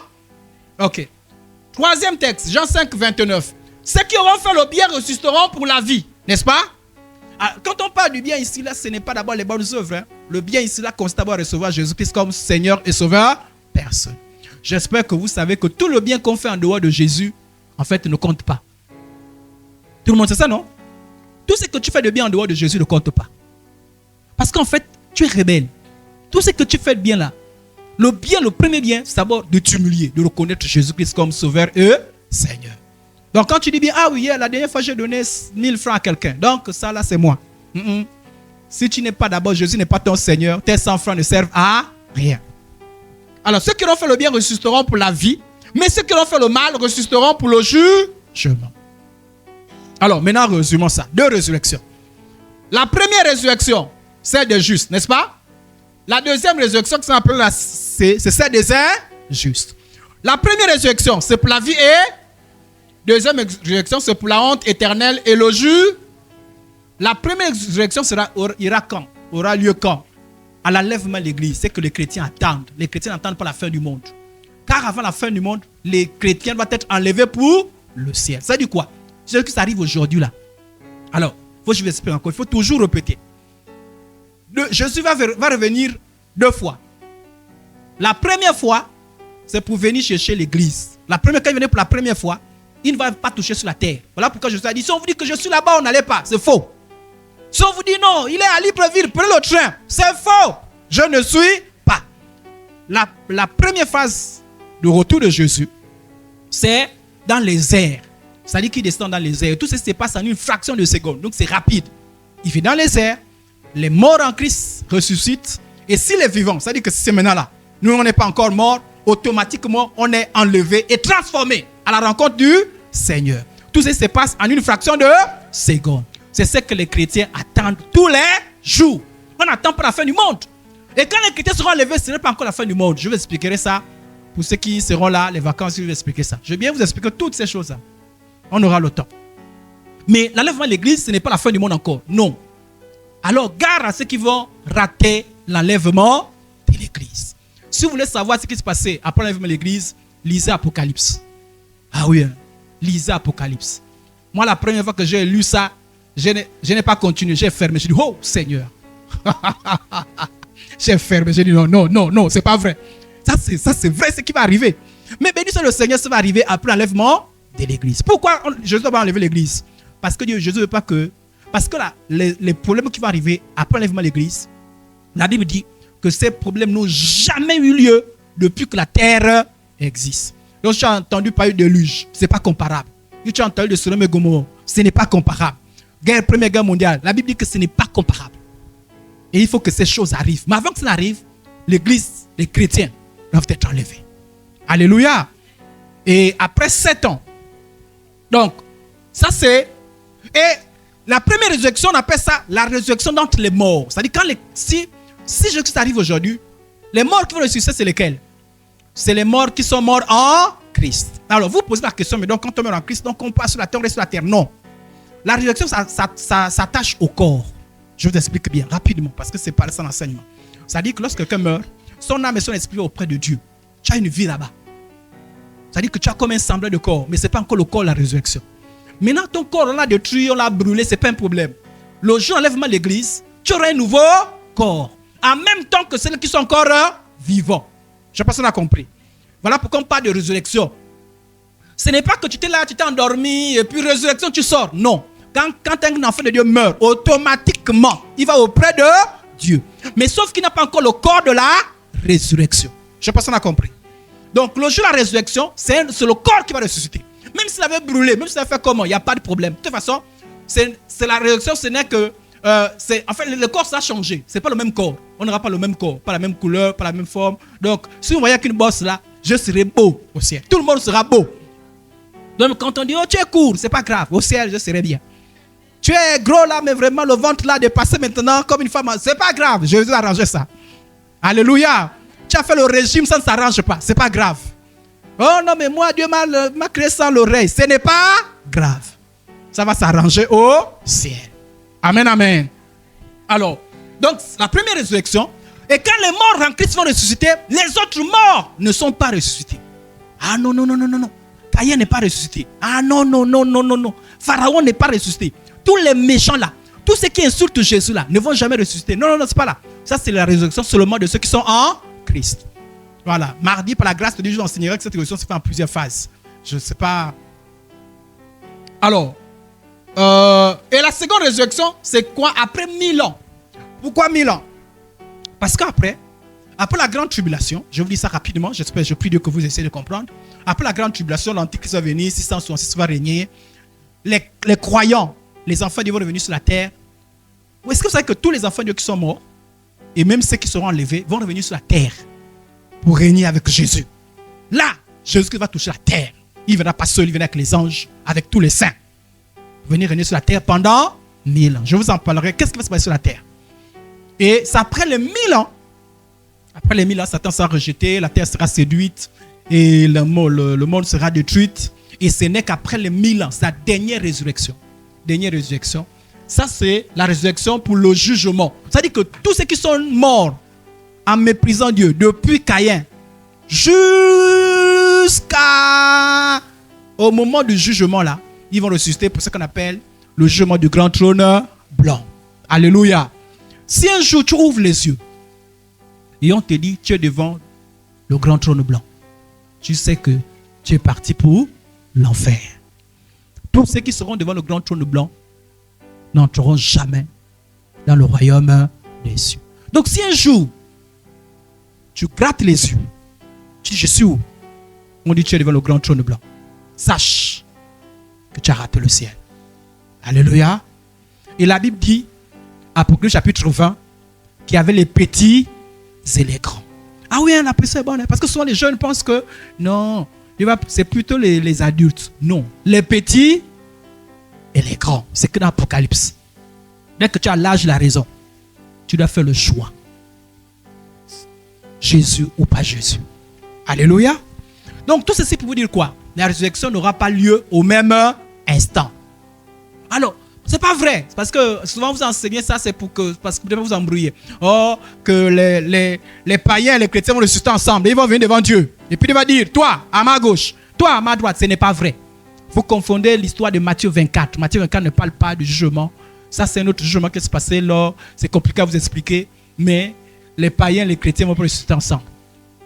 Ok. 3e texte, Jean 5, 29. Ceux qui auront fait le bien ressusciteront pour la vie. N'est-ce pas? Alors, quand on parle du bien ici, là, ce n'est pas d'abord les bonnes œuvres. Hein. Le bien ici, là, consiste d'abord à recevoir Jésus-Christ comme Seigneur et Sauveur. Personne. J'espère que vous savez que tout le bien qu'on fait en dehors de Jésus, en fait, ne compte pas. Tout le monde sait ça, non? Tout ce que tu fais de bien en dehors de Jésus ne compte pas. Parce qu'en fait, tu es rebelle. Tout ce que tu fais de bien là, le bien, le premier bien, c'est d'abord de t'humilier, de reconnaître Jésus-Christ comme Sauveur et Seigneur. Donc quand tu dis bien, ah oui, la dernière fois j'ai donné 1000 francs à quelqu'un, donc ça là c'est moi. Si tu n'es pas d'abord, Jésus n'est pas ton Seigneur, tes 100 francs ne servent à rien. Alors, ceux qui ont fait le bien ressusciteront pour la vie, mais ceux qui ont fait le mal ressusciteront pour le jugement. Alors, maintenant, résumons ça. 2 résurrections. La première résurrection, celle des justes, n'est-ce pas? La deuxième résurrection, c'est celle des injustes. La première résurrection, c'est pour la vie et deuxième résurrection, c'est pour la honte éternelle et le jugement. La première résurrection aura lieu quand? À l'enlèvement de l'église. C'est que les chrétiens attendent. Les chrétiens n'attendent pas la fin du monde. Car avant la fin du monde, les chrétiens doivent être enlevés pour le ciel. Ça dit quoi? C'est que ça arrive aujourd'hui là. Alors, je vais expliquer encore. Il faut toujours répéter. Jésus va revenir 2 fois. La première fois, c'est pour venir chercher l'église. Quand il venait pour la première fois, il ne va pas toucher sur la terre. Voilà pourquoi Jésus a dit, si on vous dit que je suis là-bas, on n'allait pas. C'est faux. Si on vous dit non, il est à Libreville, prenez le train. C'est faux. Je ne suis pas. La première phase de retour de Jésus, c'est dans les airs. C'est-à-dire qu'il descend dans les airs. Tout ça se passe en une fraction de seconde. Donc c'est rapide. Il fait dans les airs. Les morts en Christ ressuscitent. Et si les vivants, c'est-à-dire que c'est maintenant là, nous on n'est pas encore morts, automatiquement on est enlevé et transformé à la rencontre du Seigneur. Tout ça se passe en une fraction de seconde. C'est ce que les chrétiens attendent tous les jours. On n'attend pas la fin du monde. Et quand les chrétiens seront enlevés, ce n'est pas encore la fin du monde. Je vais expliquer ça. Pour ceux qui seront là, les vacances, je vais expliquer ça. Je vais bien vous expliquer toutes ces choses-là. On aura le temps. Mais l'enlèvement de l'église, ce n'est pas la fin du monde encore. Non. Alors, gare à ceux qui vont rater l'enlèvement de l'église. Si vous voulez savoir ce qui se passait après l'enlèvement de l'église, lisez Apocalypse. Ah oui, hein? Lisez Apocalypse. Moi, la première fois que j'ai lu ça, je n'ai pas continué. J'ai fermé. J'ai dit, oh Seigneur. J'ai fermé. J'ai dit, non, c'est pas vrai. Ça, c'est vrai, ce qui va arriver. Mais béni soit le Seigneur, ça va arriver après l'enlèvement de l'église. Pourquoi Jésus va enlever l'église? Parce que Jésus ne veut pas que... Parce que là, les problèmes qui vont arriver après l'enlèvement de l'église, la Bible dit que ces problèmes n'ont jamais eu lieu depuis que la terre existe. Donc, tu as entendu parler de déluge, ce n'est pas comparable. Tu as entendu de Sodome et Gomorrhe, ce n'est pas comparable. Première guerre mondiale, la Bible dit que ce n'est pas comparable. Et il faut que ces choses arrivent. Mais avant que ça n'arrive, l'église, les chrétiens doivent être enlevés. Alléluia. Et après 7 ans, donc, ça c'est... Et la première résurrection, on appelle ça la résurrection d'entre les morts. C'est-à-dire, si Jésus arrive aujourd'hui, les morts qui vont ressusciter, c'est lesquels? C'est les morts qui sont morts en Christ. Alors, vous posez la question, mais donc quand on meurt en Christ, donc on passe sur la terre, on reste sur la terre. Non. La résurrection, ça s'attache au corps. Je vous explique bien, rapidement, parce que c'est pas ça l'enseignement. C'est-à-dire que lorsque quelqu'un meurt, son âme et son esprit auprès de Dieu. Tu as une vie là-bas. C'est-à-dire que tu as comme un semblant de corps, mais ce n'est pas encore le corps de la résurrection. Maintenant, ton corps, on l'a détruit, on l'a brûlé, ce n'est pas un problème. Le jour de l'enlèvement de l'église, tu auras un nouveau corps. En même temps que ceux qui sont encore vivants. Je ne sais pas si on a compris. Voilà pourquoi on parle de résurrection. Ce n'est pas que tu t'es là, tu t'es endormi, et puis résurrection, tu sors. Non. Quand un enfant de Dieu meurt, automatiquement, il va auprès de Dieu. Mais sauf qu'il n'a pas encore le corps de la résurrection. Je ne sais pas si on a compris. Donc, le jour de la résurrection, c'est le corps qui va ressusciter. Même s'il avait brûlé, même s'il avait fait comment, il n'y a pas de problème. De toute façon, c'est la résurrection, ce n'est que... en fait, le corps, ça a changé. Ce n'est pas le même corps. On n'aura pas le même corps, pas la même couleur, pas la même forme. Donc, si vous voyez qu'une bosse là, je serai beau au ciel. Tout le monde sera beau. Donc, quand on dit, oh, tu es court, ce n'est pas grave. Au ciel, je serai bien. Tu es gros là, mais vraiment, le ventre là, dépassé maintenant comme une femme. Ce n'est pas grave. Jésus a arrangé ça. Alléluia. Tu as fait le régime, ça ne s'arrange pas. Ce n'est pas grave. Oh non, mais moi, Dieu m'a créé sans l'oreille. Ce n'est pas grave. Ça va s'arranger au ciel. Amen, amen. Alors, donc, la première résurrection, et quand les morts en Christ vont ressusciter, les autres morts ne sont pas ressuscités. Ah non. Caïn n'est pas ressuscité. Ah non. Pharaon n'est pas ressuscité. Tous les méchants là, tous ceux qui insultent Jésus là, ne vont jamais ressusciter. Non, c'est pas là. Ça, c'est la résurrection seulement de ceux qui sont en Christ. Voilà. Mardi, par la grâce de Dieu, je vous enseignerai que cette résurrection se fait en plusieurs phases. Je ne sais pas. Alors, et la seconde résurrection, c'est quoi? Après 1000 ans. Pourquoi 1000 ans? Parce qu'après la grande tribulation, je vous dis ça rapidement, j'espère, je prie Dieu que vous essayez de comprendre. Après la grande tribulation, l'Antichrist va venir, 666 va régner. Les croyants, les enfants de Dieu vont revenir sur la terre. Est-ce que vous savez que tous les enfants de Dieu qui sont morts, et même ceux qui seront enlevés, vont revenir sur la terre pour régner avec Jésus. Là, Jésus va toucher la terre. Il ne viendra pas seul, il viendra avec les anges, avec tous les saints. Venir régner sur la terre pendant 1000 ans. Je vous en parlerai. Qu'est-ce qui va se passer sur la terre? Et c'est après les 1000 ans. Après les 1000 ans, Satan sera rejeté, la terre sera séduite et le monde sera détruit. Et ce n'est qu'après les 1000 ans, sa dernière résurrection. Dernière résurrection. Ça, c'est la résurrection pour le jugement. C'est-à-dire que tous ceux qui sont morts en méprisant Dieu depuis Caïn jusqu'au moment du jugement là, ils vont ressusciter pour ce qu'on appelle le jugement du grand trône blanc. Alléluia. Si un jour tu ouvres les yeux et on te dit tu es devant le grand trône blanc, tu sais que tu es parti pour l'enfer. Tous ceux qui seront devant le grand trône blanc n'entreront jamais dans le royaume des cieux. Donc si un jour tu grattes les yeux, tu dis je suis où? On dit tu es devant le grand trône blanc. Sache que tu as raté le ciel. Alléluia. Et la Bible dit, Apocalypse chapitre 20, qu'il y avait les petits et les grands. Ah oui, on appelle ça bon, parce que souvent les jeunes pensent que non, c'est plutôt les adultes. Non, les petits et les grands. C'est que dans l'Apocalypse. Dès que tu as l'âge de la raison, tu dois faire le choix. Jésus ou pas Jésus. Alléluia. Donc tout ceci pour vous dire quoi? La résurrection n'aura pas lieu au même instant. Alors, c'est pas vrai. Parce que souvent vous enseignez ça, c'est parce que vous devez vous embrouiller. Oh, que les païens et les chrétiens vont ressusciter ensemble. Ils vont venir devant Dieu. Et puis il va dire, toi à ma gauche, toi à ma droite. Ce n'est pas vrai. Vous confondez l'histoire de Matthieu 24. Matthieu 24 ne parle pas du jugement. Ça, c'est un autre jugement qui s'est passé là. C'est compliqué à vous expliquer. Mais les païens et les chrétiens vont ressusciter ensemble.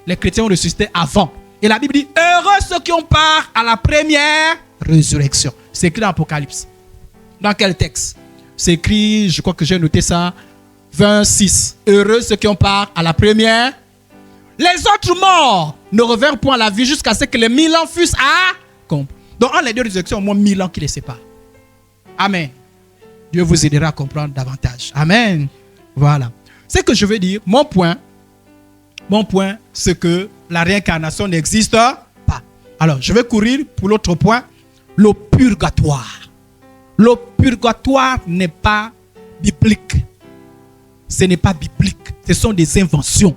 Les chrétiens vont ressusciter avant. Et la Bible dit, heureux ceux qui ont part à la première résurrection. C'est écrit dans l'Apocalypse. Dans quel texte? C'est écrit, je crois que j'ai noté ça, 26. Heureux ceux qui ont part à la première. Les autres morts ne revinrent point à la vie jusqu'à ce que les 1000 ans fussent accomplis. Donc, en les deux résurrections, au moins 1000 ans qui les séparent. Amen. Dieu vous aidera à comprendre davantage. Amen. Voilà. Ce que je veux dire, mon point, c'est que la réincarnation n'existe pas. Alors, je vais courir pour l'autre point, le purgatoire. Le purgatoire n'est pas biblique. Ce n'est pas biblique. Ce sont des inventions.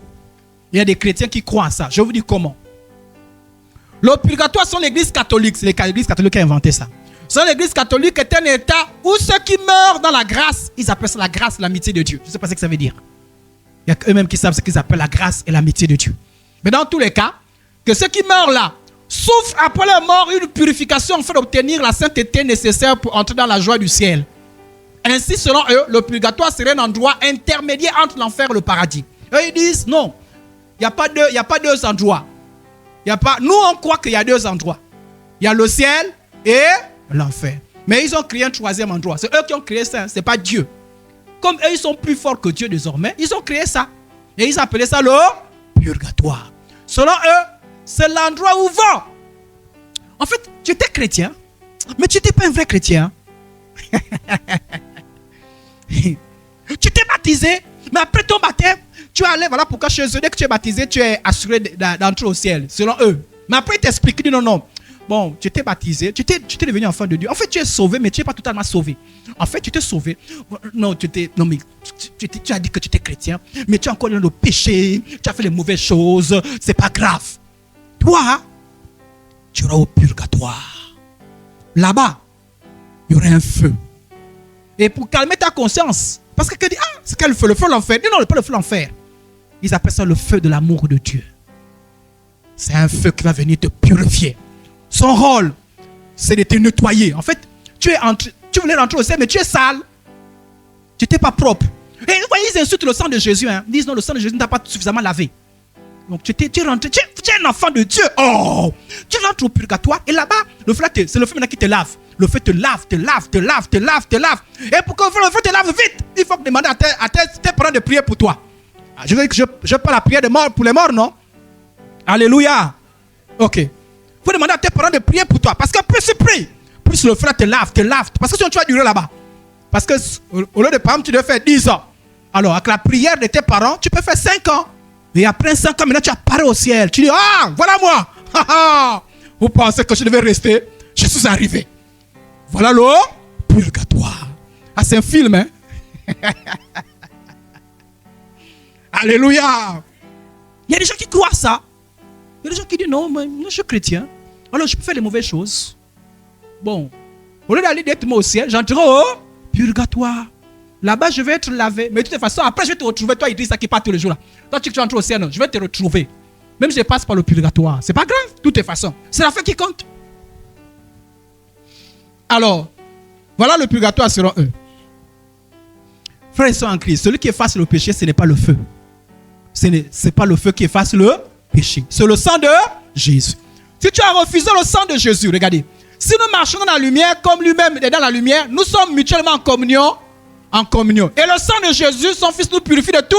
Il y a des chrétiens qui croient à ça. Je vais vous dire comment. Le purgatoire, c'est l'église catholique. C'est l'église catholique qui a inventé ça. C'est l'église catholique est un état où ceux qui meurent dans la grâce, ils appellent ça la grâce, l'amitié de Dieu. Je ne sais pas ce que ça veut dire. Il y a eux-mêmes qui savent ce qu'ils appellent la grâce et l'amitié de Dieu. Mais dans tous les cas, que ceux qui meurent là souffrent après leur mort une purification afin d'obtenir la sainteté nécessaire pour entrer dans la joie du ciel. Ainsi, selon eux, le purgatoire serait un endroit intermédiaire entre l'enfer et le paradis. Eux, ils disent non, il n'y a pas deux endroits. Nous, on croit qu'il y a deux endroits. Il y a le ciel et l'enfer. Mais ils ont créé un troisième endroit. C'est eux qui ont créé ça, ce n'est pas Dieu. Comme eux, ils sont plus forts que Dieu désormais, ils ont créé ça. Et ils appelaient ça le purgatoire. Selon eux, c'est l'endroit où vont. En fait, tu étais chrétien, mais tu n'étais pas un vrai chrétien. Tu t'es baptisé, mais après ton baptême, tu es allé, voilà pourquoi chez eux, dès que tu es baptisé, tu es assuré d'entrer au ciel, selon eux. Mais après, ils t'expliquent, ils disent non. Bon, tu t'es baptisé, tu t'es devenu enfant de Dieu. En fait, tu es sauvé, mais tu n'es pas totalement sauvé. En fait, tu t'es sauvé. Non, mais tu as dit que tu étais chrétien, mais tu as encore dans le péché, tu as fait les mauvaises choses, c'est pas grave. Toi, tu iras au purgatoire. Là-bas, il y aura un feu. Et pour calmer ta conscience, parce que tu dis, c'est quel feu? Le feu de l'enfer. Non, pas le feu de l'enfer. Ils appellent ça le feu de l'amour de Dieu. C'est un feu qui va venir te purifier. Son rôle, c'est de te nettoyer. En fait, tu voulais rentrer au ciel, mais tu es sale. Tu n'étais pas propre. Et vous voyez, ils insultent le sang de Jésus. Ils disent non, le sang de Jésus ne t'a pas suffisamment lavé. Donc tu es rentré, tu es un enfant de Dieu. Oh, tu rentres au purgatoire et là-bas, c'est le feu maintenant qui te lave. Le feu te lave. Et pour que le feu te lave vite, il faut demander à tes parents de prier pour toi. Je veux dire que je parle la prière de mort pour les morts, non? Alléluia. Ok. Il faut demander à tes parents de prier pour toi. Parce que plus tu pries, plus le feu te lave. Parce que sinon tu vas durer là-bas. Parce que au lieu de, par exemple, tu devais faire 10 ans. Alors, avec la prière de tes parents, tu peux faire 5 ans. Et après 5 ans, maintenant, tu apparais au ciel. Tu dis, ah, voilà moi. Vous pensez que je devais rester? Je suis arrivé. Voilà le purgatoire. Ah, c'est un film, hein? Alléluia. Il y a des gens qui croient ça. Il y a des gens qui disent, non, mais moi, je suis chrétien. Alors, je peux faire les mauvaises choses. Bon, au lieu d'aller directement au ciel, j'entrerai au purgatoire. Là-bas, je vais être lavé. Mais de toute façon, après, je vais te retrouver. Toi, Idrissa, qui part tous les jours là. Toi, tu entres au ciel, non, je vais te retrouver. Même si je passe par le purgatoire. C'est pas grave, de toute façon. C'est la fin qui compte. Alors, voilà le purgatoire selon eux. Frères et sœurs en Christ, celui qui efface le péché, ce n'est pas le feu. Ce n'est pas le feu qui efface le péché. C'est le sang de Jésus. Si tu as refusé le sang de Jésus, regardez. Si nous marchons dans la lumière, comme lui-même est dans la lumière, nous sommes mutuellement en communion. En communion. Et le sang de Jésus, son Fils, nous purifie de tout.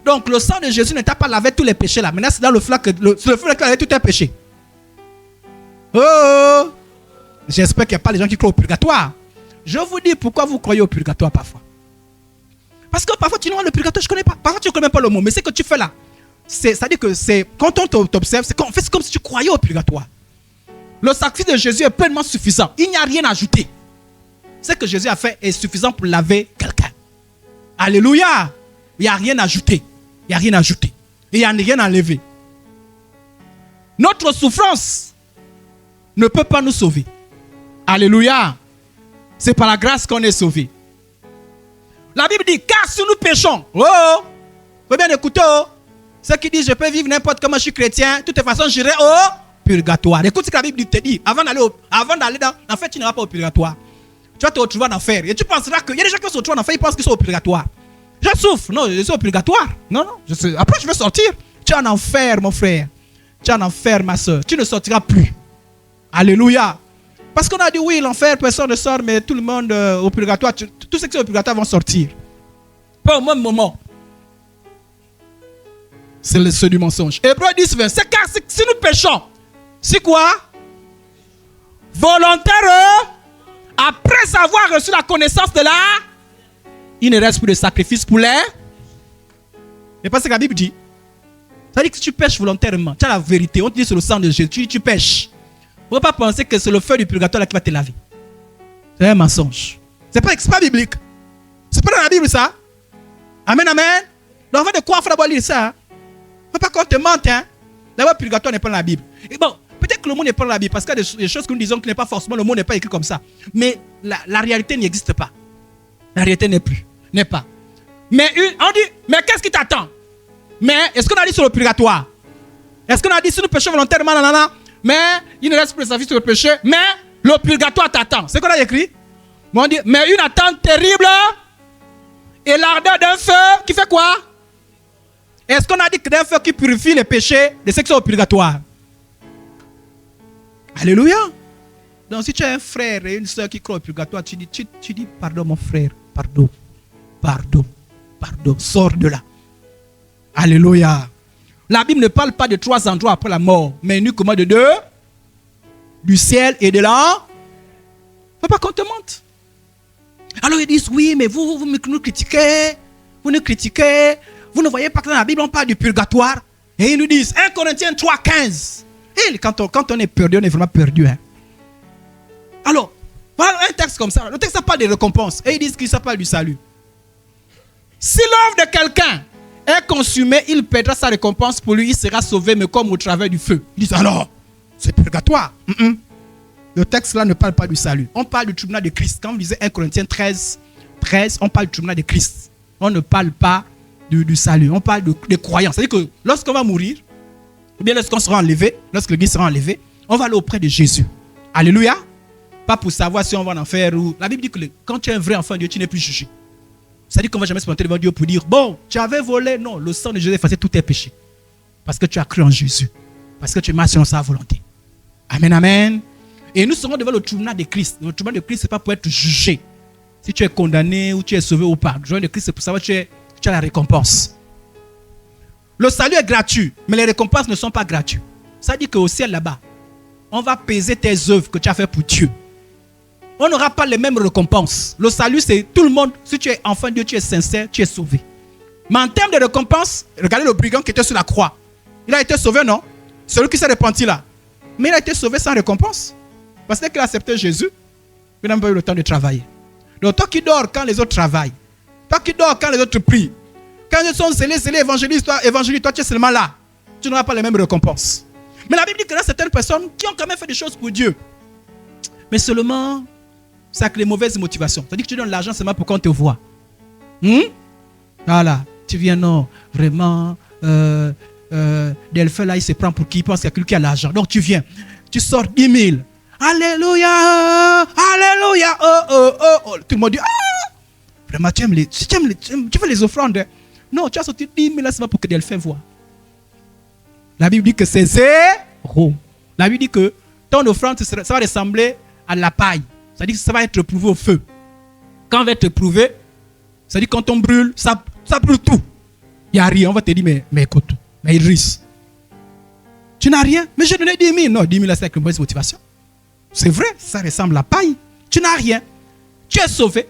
Donc le sang de Jésus ne t'a pas lavé tous les péchés là. Maintenant, c'est dans le feu que tu as lavé tous tes péchés. Oh! J'espère qu'il n'y a pas des gens qui croient au purgatoire. Je vous dis pourquoi vous croyez au purgatoire parfois. Parce que parfois tu dis, le purgatoire, je ne connais pas. Parfois tu ne connais pas le mot. Mais ce que tu fais là, c'est-à-dire que quand on t'observe, c'est comme si tu croyais au purgatoire. Le sacrifice de Jésus est pleinement suffisant. Il n'y a rien à ajouter. Ce que Jésus a fait est suffisant pour laver quelqu'un. Alléluia. Il n'y a rien à ajouter. Il n'y a rien à ajouter. Et il n'y a rien à enlever. Notre souffrance ne peut pas nous sauver. Alléluia. C'est par la grâce qu'on est sauvé. La Bible dit, car si nous péchons, faut bien écouter, ceux qui disent, je peux vivre n'importe comment, je suis chrétien, de toute façon, j'irai au purgatoire. Écoute ce que la Bible te dit. Avant d'aller dans, en fait, tu n'iras pas au purgatoire. Tu vas te retrouver en enfer. Et tu penseras qu'il y a des gens qui vont se retrouver en enfer, ils pensent qu'ils sont au purgatoire. Je souffre. Non, je suis au purgatoire. Non. Après, je vais sortir. Tu es en enfer, mon frère. Tu es en enfer, ma soeur. Tu ne sortiras plus. Alléluia. Parce qu'on a dit, oui, l'enfer, personne ne sort, mais tout le monde au purgatoire, tous ceux qui sont au purgatoire vont sortir. Pas au même moment. C'est ce du mensonge. Hébreux 10, 20. C'est car si nous péchons, c'est quoi? Volontaire. Après avoir reçu la connaissance de la, il ne reste plus de sacrifice pour les. Et parce que la Bible dit, ça dit que si tu pêches volontairement, tu as la vérité, on te dit sur le sang de Jésus, tu pêches. Il ne faut pas penser que c'est le feu du purgatoire là qui va te laver. C'est un mensonge. C'est pas biblique. C'est pas dans la Bible ça. Amen, amen. Donc avant de quoi, il faut d'abord lire ça. Il ne faut pas qu'on te mente. Hein. D'abord, le purgatoire n'est pas dans la Bible. Et bon, peut-être que le mot n'est pas dans la Bible, parce qu'il y a des choses que nous disons qui n'est pas forcément, le mot n'est pas écrit comme ça. Mais la réalité n'existe pas. La réalité n'est pas. Mais on dit, mais qu'est-ce qui t'attend? Mais est-ce qu'on a dit sur le purgatoire? Est-ce qu'on a dit si nous péchons volontairement, nanana, mais il ne reste plus de service sur le péché, mais le purgatoire t'attend. C'est ce qu'on a écrit. Mais on dit, mais une attente terrible et l'ardeur d'un feu qui fait quoi? Est-ce qu'on a dit que d'un feu qui purifie les péchés de ceux qui sont au purgatoire? Alléluia. Donc si tu as un frère et une soeur qui croient au purgatoire, tu dis pardon mon frère, pardon, sors de là. Alléluia. La Bible ne parle pas de 3 endroits après la mort, mais uniquement de 2. Du ciel et de là. Il ne faut pas qu'on te mente. Alors ils disent, oui, mais vous nous critiquez, vous ne voyez pas que dans la Bible on parle du purgatoire. Et ils nous disent, 1 Corinthiens 3, 15. Et quand on est perdu, on est vraiment perdu. Hein. Alors, voilà un texte comme ça. Le texte parle des récompenses. Et ils disent que ça parle du salut. Si l'œuvre de quelqu'un est consumée, il perdra sa récompense. Pour lui, il sera sauvé, mais comme au travers du feu. Ils disent alors, c'est purgatoire. Le texte là ne parle pas du salut. On parle du tribunal de Christ. Quand vous lisez 1 Corinthiens 13, on parle du tribunal de Christ. On ne parle pas du salut. On parle des croyances. C'est-à-dire que lorsqu'on va mourir, ou bien lorsqu'on sera enlevé, lorsque l'Église sera enlevée, on va aller auprès de Jésus. Alléluia. Pas pour savoir si on va en enfer ou... La Bible dit que quand tu es un vrai enfant de Dieu, tu n'es plus jugé. C'est-à-dire qu'on ne va jamais se présenter devant Dieu pour dire, bon, tu avais volé. Non, le sang de Jésus effaçait tous tes péchés. Parce que tu as cru en Jésus. Parce que tu marches selon sa volonté. Amen, amen. Et nous serons devant le tribunal de Christ. Le tribunal de Christ, ce n'est pas pour être jugé. Si tu es condamné ou tu es sauvé ou pas. Le tribunal de Christ, c'est pour savoir que tu as la récompense. Le salut est gratuit, mais les récompenses ne sont pas gratuites. Ça dit qu'au ciel là-bas, on va peser tes œuvres que tu as fait pour Dieu. on n'aura pas les mêmes récompenses. Le salut, c'est tout le monde. Si tu es enfant de Dieu, tu es sincère, tu es sauvé. Mais en termes de récompense, regardez le brigand qui était sur la croix. Il a été sauvé, non? Celui qui s'est repenti là. Mais il a été sauvé sans récompense. Parce qu'il a accepté Jésus. Il n'a pas eu le temps de travailler. Donc toi qui dors quand les autres travaillent. Toi qui dors quand les autres prient. Quand ils sont zélés, évangélistes, toi tu es seulement là. Tu n'auras pas les mêmes récompenses. Mais la Bible dit que là, certaines personnes qui ont quand même fait des choses pour Dieu. Mais seulement, c'est avec les mauvaises motivations. C'est-à-dire que tu donnes l'argent seulement pour qu'on te voit. Voilà. Tu viens, non, vraiment, Delphin là, il se prend pour qui? Il pense qu'il y a quelqu'un qui a l'argent. Donc tu viens, tu sors 10 000. Alléluia, alléluia, Tout le monde dit, vraiment, tu fais les offrandes. Non, tu as sorti 10 000 là, c'est pas pour que Delphin voit. La Bible dit que c'est zéro. La Bible dit que ton offrande, ça va ressembler à la paille. C'est-à-dire que ça va être prouvé au feu. Quand on va être prouvé, c'est-à-dire quand on brûle, ça brûle tout. Il n'y a rien. On va te dire, mais écoute, mais Idriss, tu n'as rien. Mais j'ai donné 10 000. Non, 10 000 là, c'est avec une mauvaise motivation. C'est vrai, ça ressemble à la paille. Tu n'as rien. Tu es sauvé,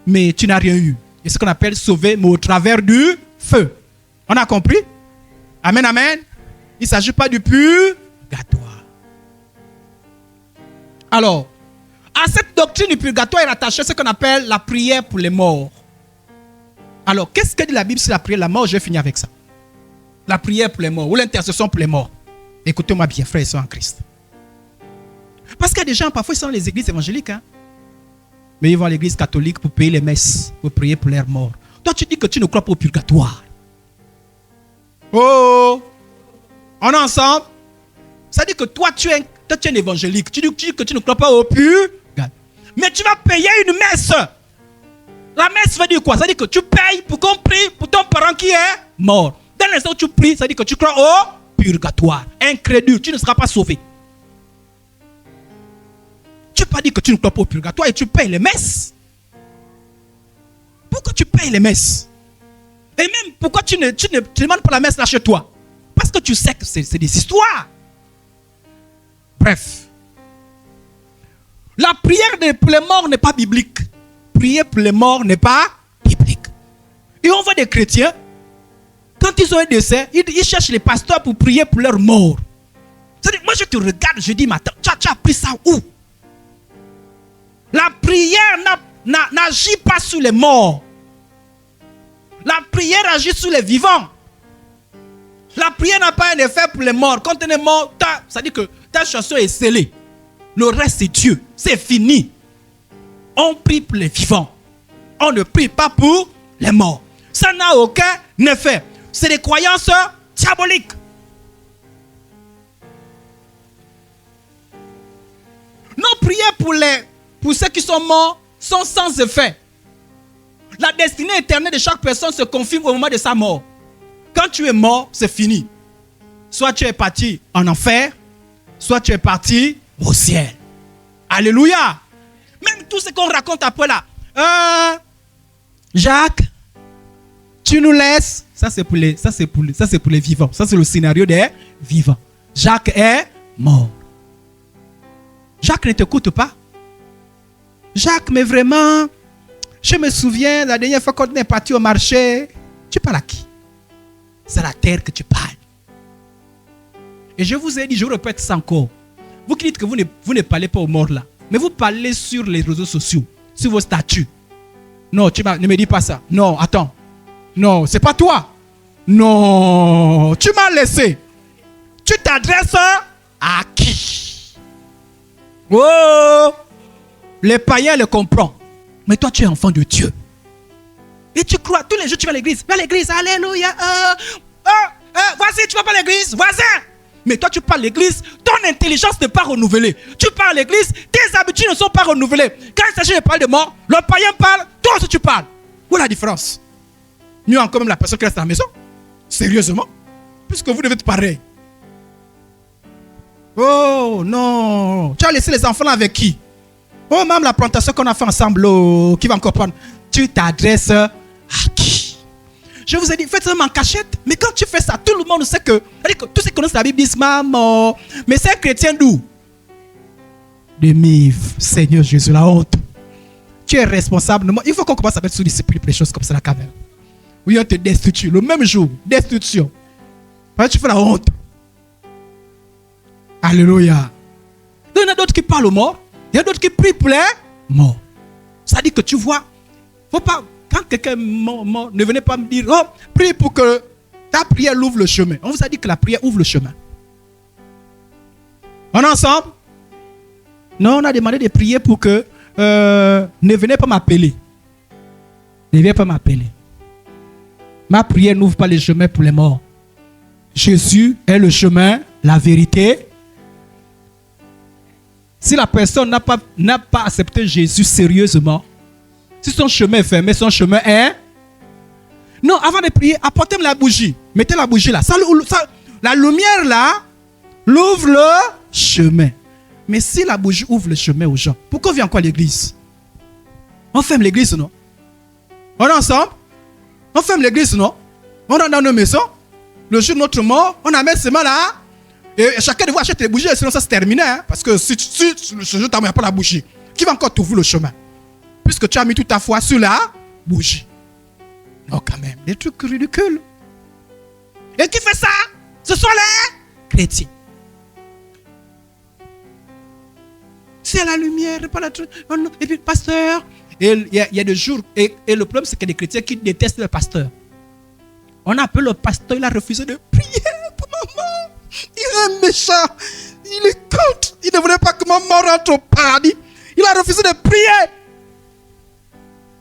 mais tu n'as rien eu. C'est ce qu'on appelle sauvé, mais au travers du feu. On a compris? Amen, amen. Il ne s'agit pas du purgatoire. Alors, à cette doctrine du purgatoire est rattachée ce qu'on appelle la prière pour les morts. Alors, qu'est-ce que dit la Bible sur la prière pour la mort? Je vais finir avec ça. La prière pour les morts ou l'intercession pour les morts. Écoutez-moi bien, frères et sœurs en Christ. Parce qu'il y a des gens, parfois, ils sont dans les églises évangéliques. Mais ils vont à l'église catholique pour payer les messes, pour prier pour leurs morts. Toi, tu dis que tu ne crois pas au purgatoire. Oh, on est ensemble. Ça dit que toi, tu es un évangélique. Tu dis que tu ne crois pas au purgatoire. Mais tu vas payer une messe. La messe veut dire quoi? Ça dit que tu payes pour qu'on prie pour ton parent qui est mort. Dans l'instant où tu pries, ça dit que tu crois au purgatoire. Incrédule, tu ne seras pas sauvé. Tu n'as pas dit que tu ne crois pas au purgatoire et tu payes les messes. Pourquoi tu payes les messes? Et même pourquoi tu ne demandes pas la messe là chez toi? Parce que tu sais que c'est des histoires. Bref. La prière pour les morts n'est pas biblique. Prier pour les morts n'est pas biblique. Et on voit des chrétiens, quand ils ont un décès, ils cherchent les pasteurs pour prier pour leurs morts. C'est-à-dire, moi je te regarde, je dis, mais attends, tu as appris ça où? La prière n'agit pas sur les morts. La prière agit sur les vivants. La prière n'a pas un effet pour les morts. Quand on est mort, ça dit que ta chanson est scellée. Le reste c'est Dieu. C'est fini. On prie pour les vivants. On ne prie pas pour les morts. Ça n'a aucun effet. C'est des croyances diaboliques. Nos prières pour ceux qui sont morts sont sans effet. La destinée éternelle de chaque personne se confirme au moment de sa mort. Quand tu es mort, c'est fini. Soit tu es parti en enfer, soit tu es parti au ciel. Alléluia. Même tout ce qu'on raconte après là. Jacques, tu nous laisses. Ça c'est pour les vivants. Ça c'est le scénario des vivants. Jacques est mort. Jacques ne t'écoute pas. Jacques, mais vraiment, je me souviens la dernière fois qu'on est parti au marché. Tu parles à qui? C'est la terre que tu parles. Et je vous ai dit, je vous répète ça encore. Vous qui dites que vous ne parlez pas aux morts là, mais vous parlez sur les réseaux sociaux, sur vos statuts. Non, ne me dis pas ça. Non, attends. Non, c'est pas toi. Non, tu m'as laissé. Tu t'adresses à qui? Oh, les païens le comprennent. Mais toi, tu es enfant de Dieu. Et tu crois, tous les jours, tu vas à l'église. Va à l'église, alléluia. Vas-y, tu vas pas à l'église, voisin. Mais toi, tu parles à l'église, ton intelligence n'est pas renouvelée. Tu parles à l'église, tes habitudes ne sont pas renouvelées. Quand il s'agit de parler de mort, le païen parle, toi aussi tu parles. Où est la différence? Mieux encore même la personne qui reste à la maison. Sérieusement. Puisque vous devez être pareil. Oh non. Tu as laissé les enfants là avec qui? Oh, même la plantation qu'on a fait ensemble, oh, qui va encore prendre? Tu t'adresses à qui? Je vous ai dit, faites ça en cachette. Mais quand tu fais ça, tout le monde sait que tous ceux qui connaissent la Bible disent, maman, mais c'est un chrétien d'où? de Mive. Seigneur Jésus, la honte. Tu es responsable. Il faut qu'on commence à mettre sous discipline pour les choses comme ça, quand même. Oui, on te destitue. Le même jour, destitution. Parce que tu fais la honte. Alléluia. Donc, il y en a d'autres qui parlent aux morts. Il y a d'autres qui prient pour les morts. Ça dit que tu vois, faut pas, quand quelqu'un est mort, ne venez pas me dire, oh, prie pour que ta prière ouvre le chemin. On vous a dit que la prière ouvre le chemin. On est ensemble? Non, on a demandé de prier pour que ne venez pas m'appeler. Ne venez pas m'appeler. Ma prière n'ouvre pas le chemin pour les morts. Jésus est le chemin, la vérité. Si la personne n'a pas accepté Jésus sérieusement, si son chemin est fermé, son chemin est... Non, avant de prier, apportez-moi la bougie. Mettez la bougie là. La lumière là, l'ouvre le chemin. Mais si la bougie ouvre le chemin aux gens, pourquoi on vient encore à l'église? On ferme l'église, non? On est ensemble? On ferme l'église, non? On est dans nos maisons. Le jour de notre mort, on amène ces mains là. Et chacun de vous achète les bougies, sinon ça se termine. Hein? Parce que si le jour tu n'as pas la bougie, qui va encore t'ouvrir le chemin? Puisque tu as mis toute ta foi sur la bougie. Non, quand même, des trucs ridicules. Et qui fait ça? Ce sont les chrétiens. C'est la lumière, pas la truc. Oh non. Et puis, pasteur. Et il y a des jours. Et le problème, c'est qu'il y a des chrétiens qui détestent le pasteur. On appelle le pasteur, il a refusé de prier pour maman. Il est méchant. Il est contre. Il ne voulait pas que maman rentre au paradis. Il a refusé de prier.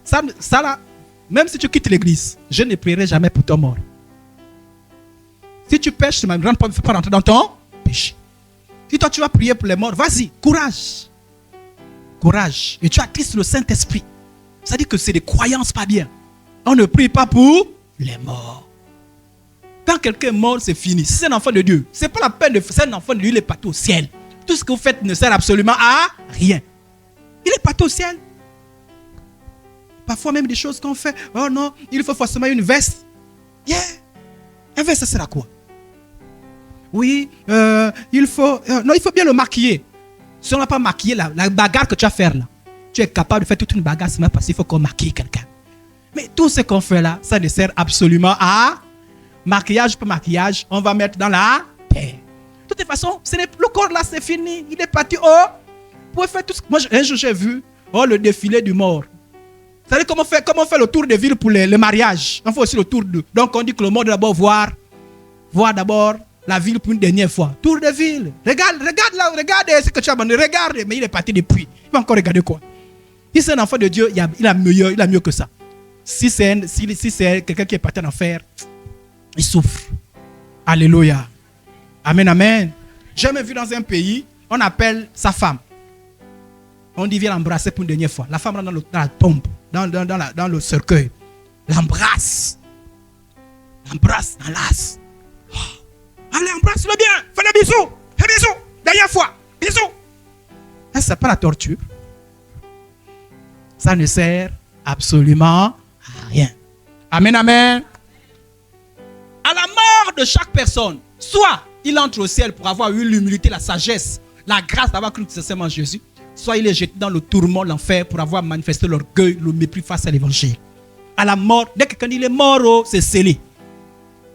Ça là, même si tu quittes l'église, je ne prierai jamais pour ton mort. Si tu pêches, ne me fais pas rentrer dans ton péché. Si toi tu vas prier pour les morts, vas-y, courage. Courage. Et tu attristes le Saint-Esprit. Ça dit que c'est des croyances pas bien. On ne prie pas pour les morts. Quand quelqu'un est mort, c'est fini. Si c'est un enfant de Dieu, c'est pas la peine de faire. C'est un enfant de Dieu, il est parti au ciel. Tout ce que vous faites ne sert absolument à rien. Il est parti au ciel. Parfois même des choses qu'on fait. Oh non, il faut forcément une veste. Yeah. Un veste, ça sert à quoi? Oui, il faut... non, il faut bien le maquiller. Si on n'a pas maquillé la bagarre que tu vas faire là, tu es capable de faire toute une bagarre, c'est même parce qu'il faut qu'on maquille quelqu'un. Mais tout ce qu'on fait là, ça ne sert absolument à... Maquillage pour maquillage, on va mettre dans la terre. De toute façon, le corps là, c'est fini. Il est parti. Oh, vous pouvez faire tout ce que... Moi, un jour, j'ai vu le défilé du mort. Vous savez comment on fait le tour de ville pour le mariage? On fait aussi le tour de... Donc, on dit que le mort doit d'abord voir d'abord la ville pour une dernière fois. Tour de ville. Regarde là, regarde ce que tu as abandonné. Regarde, mais il est parti depuis. Il va encore regarder quoi? Si c'est un enfant de Dieu, il a mieux que ça. Si c'est quelqu'un qui est parti en enfer, il souffre. Alléluia. Amen, amen. J'ai jamais vu dans un pays, on appelle sa femme. On dit viens l'embrasser pour une dernière fois. La femme rentre dans la tombe, dans le cercueil. L'embrasse. L'embrasse dans l'as. Oh. Allez, embrasse-le bien. Fais le bisou. Fais le bisou. Dernière fois. Bisou. Ça, c'est pas la torture. Ça ne sert absolument à rien. Amen, amen. À la mort de chaque personne, soit il entre au ciel pour avoir eu l'humilité, la sagesse, la grâce d'avoir cru sincèrement en Jésus, soit il est jeté dans le tourment, l'enfer, pour avoir manifesté l'orgueil, le mépris face à l'évangile. À la mort, dès que quelqu'un dit il est mort, c'est scellé.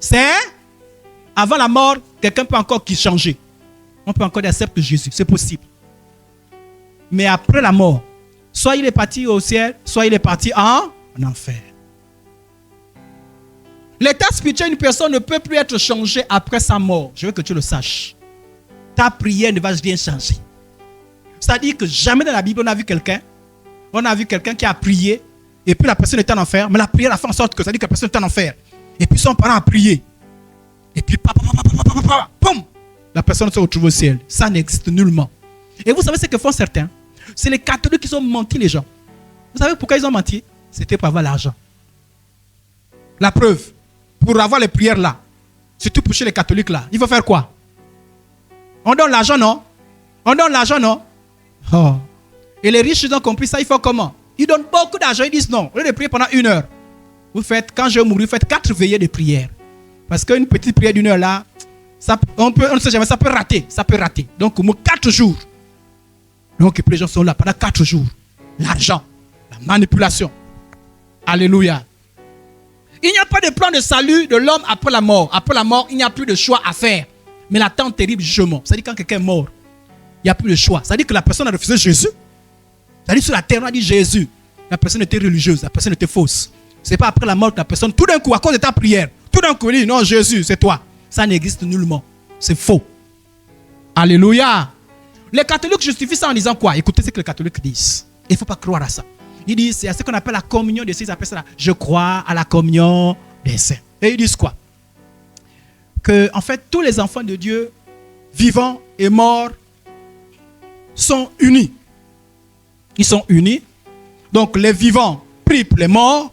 C'est avant la mort, quelqu'un peut encore changer. On peut encore accepter Jésus, c'est possible. Mais après la mort, soit il est parti au ciel, soit il est parti en enfer. L'état spirituel d'une personne ne peut plus être changé après sa mort. Je veux que tu le saches. Ta prière ne va rien changer. C'est-à-dire que jamais dans la Bible on a vu quelqu'un qui a prié et puis la personne était en enfer, mais la prière a fait en sorte que ça dit que la personne était en enfer. Et puis son parent a prié. Et puis pam, la personne se retrouve au ciel. Ça n'existe nullement. Et vous savez ce que font certains? C'est les catholiques qui ont menti les gens. Vous savez pourquoi ils ont menti? C'était pour avoir l'argent. La preuve. Pour avoir les prières là, surtout pour chez les catholiques là, il faut faire quoi? On donne l'argent, non? On donne l'argent, non? Oh. Et les riches, ils ont compris ça, ils font comment? Ils donnent beaucoup d'argent, ils disent non. Au lieu de prier pendant 1 heure, vous faites, quand je vais mourir, vous faites 4 veillées de prière. Parce qu'une petite prière d'1 heure là, on ne sait jamais, ça peut rater. Donc, au moins 4 jours. Donc, les gens sont là pendant 4 jours. L'argent, la manipulation. Alléluia. Il n'y a pas de plan de salut de l'homme après la mort. Après la mort, il n'y a plus de choix à faire. Mais l'attente terrible jugement. C'est-à-dire quand quelqu'un est mort, il n'y a plus de choix. C'est-à-dire que la personne a refusé Jésus. C'est-à-dire sur la terre, on a dit Jésus. La personne était religieuse, la personne était fausse. Ce n'est pas après la mort que la personne, tout d'un coup, à cause de ta prière, tout d'un coup, il dit non, Jésus, c'est toi. Ça n'existe nullement. C'est faux. Alléluia. Les catholiques justifient ça en disant quoi? Écoutez ce que les catholiques disent. Il ne faut pas croire à ça. Ils disent, c'est à ce qu'on appelle la communion des saints. Ils appellent ça, je crois à la communion des saints. Et ils disent quoi? Que, en fait, tous les enfants de Dieu, vivants et morts, sont unis. Ils sont unis. Donc, les vivants prient pour les morts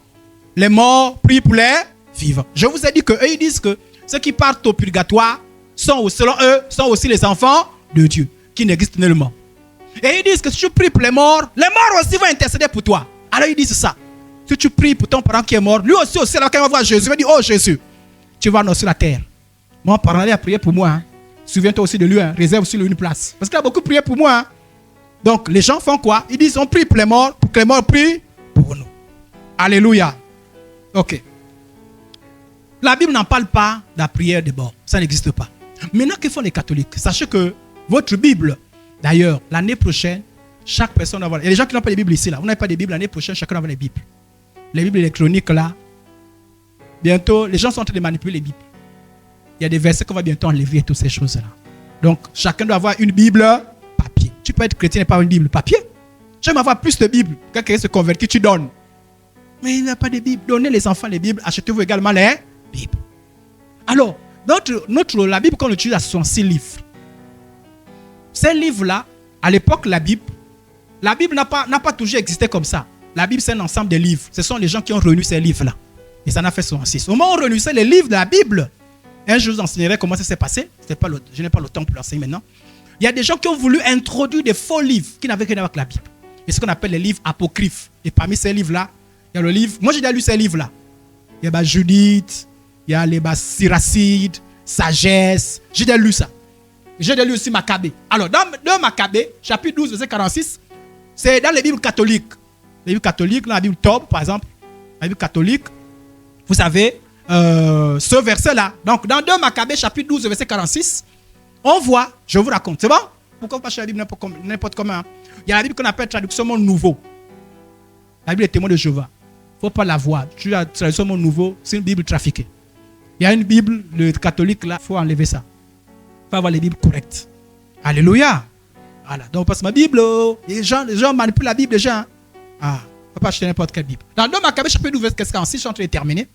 prient pour les vivants. Je vous ai dit qu'eux, ils disent que ceux qui partent au purgatoire, selon eux, sont aussi les enfants de Dieu, qui n'existent nullement. Et ils disent que si tu pries pour les morts aussi vont intercéder pour toi. Alors ils disent ça. Si tu pries pour ton parent qui est mort, lui aussi, là, quand il va voir Jésus, il va dire, oh Jésus, tu vas sur la terre. Mon parent a prié pour moi. Hein. Souviens-toi aussi de lui, hein. Réserve aussi lui une place. Parce qu'il a beaucoup prié pour moi. Hein. Donc les gens font quoi? Ils disent, on prie pour les morts, pour que les morts prient pour nous. Alléluia. Ok. La Bible n'en parle pas de la prière des morts. Ça n'existe pas. Maintenant, que font les catholiques? Sachez que votre Bible, d'ailleurs, l'année prochaine, chaque personne va avoir. Il y a des gens qui n'ont pas de Bible ici, là. Vous n'avez pas de Bible, l'année prochaine, chacun va avoir les Bibles. Les Bibles électroniques, là. Bientôt, les gens sont en train de manipuler les Bibles. Il y a des versets qu'on va bientôt enlever et toutes ces choses-là. Donc, chacun doit avoir une Bible papier. Tu peux être chrétien et pas avoir une Bible papier. J'aime avoir plus de Bibles. Quand quelqu'un se convertit, tu donnes. Mais il n'y a pas de Bible. Donnez les enfants les Bibles. Achetez-vous également les Bibles. Alors, la Bible qu'on utilise, ce sont 6 livres. Ces livres-là, à l'époque, la Bible n'a pas toujours existé comme ça. La Bible, c'est un ensemble de livres. Ce sont les gens qui ont renu ces livres-là. Et ça en a fait 66. Au moment où on renouissait les livres de la Bible, un jour, je vous enseignerai comment ça s'est passé. Je n'ai pas le temps pour l'enseigner maintenant. Il y a des gens qui ont voulu introduire des faux livres qui n'avaient rien à voir avec la Bible. Et ce qu'on appelle les livres apocryphes. Et parmi ces livres-là, il y a le livre... Moi, j'ai déjà lu ces livres-là. Il y a Judith, il y a les Siracide, Sagesse. J'ai déjà lu ça. J'ai déjà lu aussi Maccabée. Alors, dans Maccabée, chapitre 12, verset 46, c'est dans les Bibles catholiques. Les Bibles catholiques, dans la Bible Tob, par exemple, la Bible catholique, vous savez, ce verset-là. Donc, dans 2 Maccabée, chapitre 12, verset 46, on voit, je vous raconte, c'est bon? Pourquoi pas chercher la Bible n'importe comment? Il y a la Bible qu'on appelle traduction monde nouveau. La Bible est témoin de Jéhovah. Il ne faut pas la voir. Tu as la traduction monde nouveau, c'est une Bible trafiquée. Il y a une Bible, le catholique, là, il faut enlever ça. Il faut avoir les Bibles correctes. Alléluia. Voilà. Donc, on passe ma Bible. Les gens manipulent la Bible déjà. Ah, il ne faut pas acheter n'importe quelle Bible. Dans 2 Maccabée, chapitre 12, verset 46, je suis en train de terminer.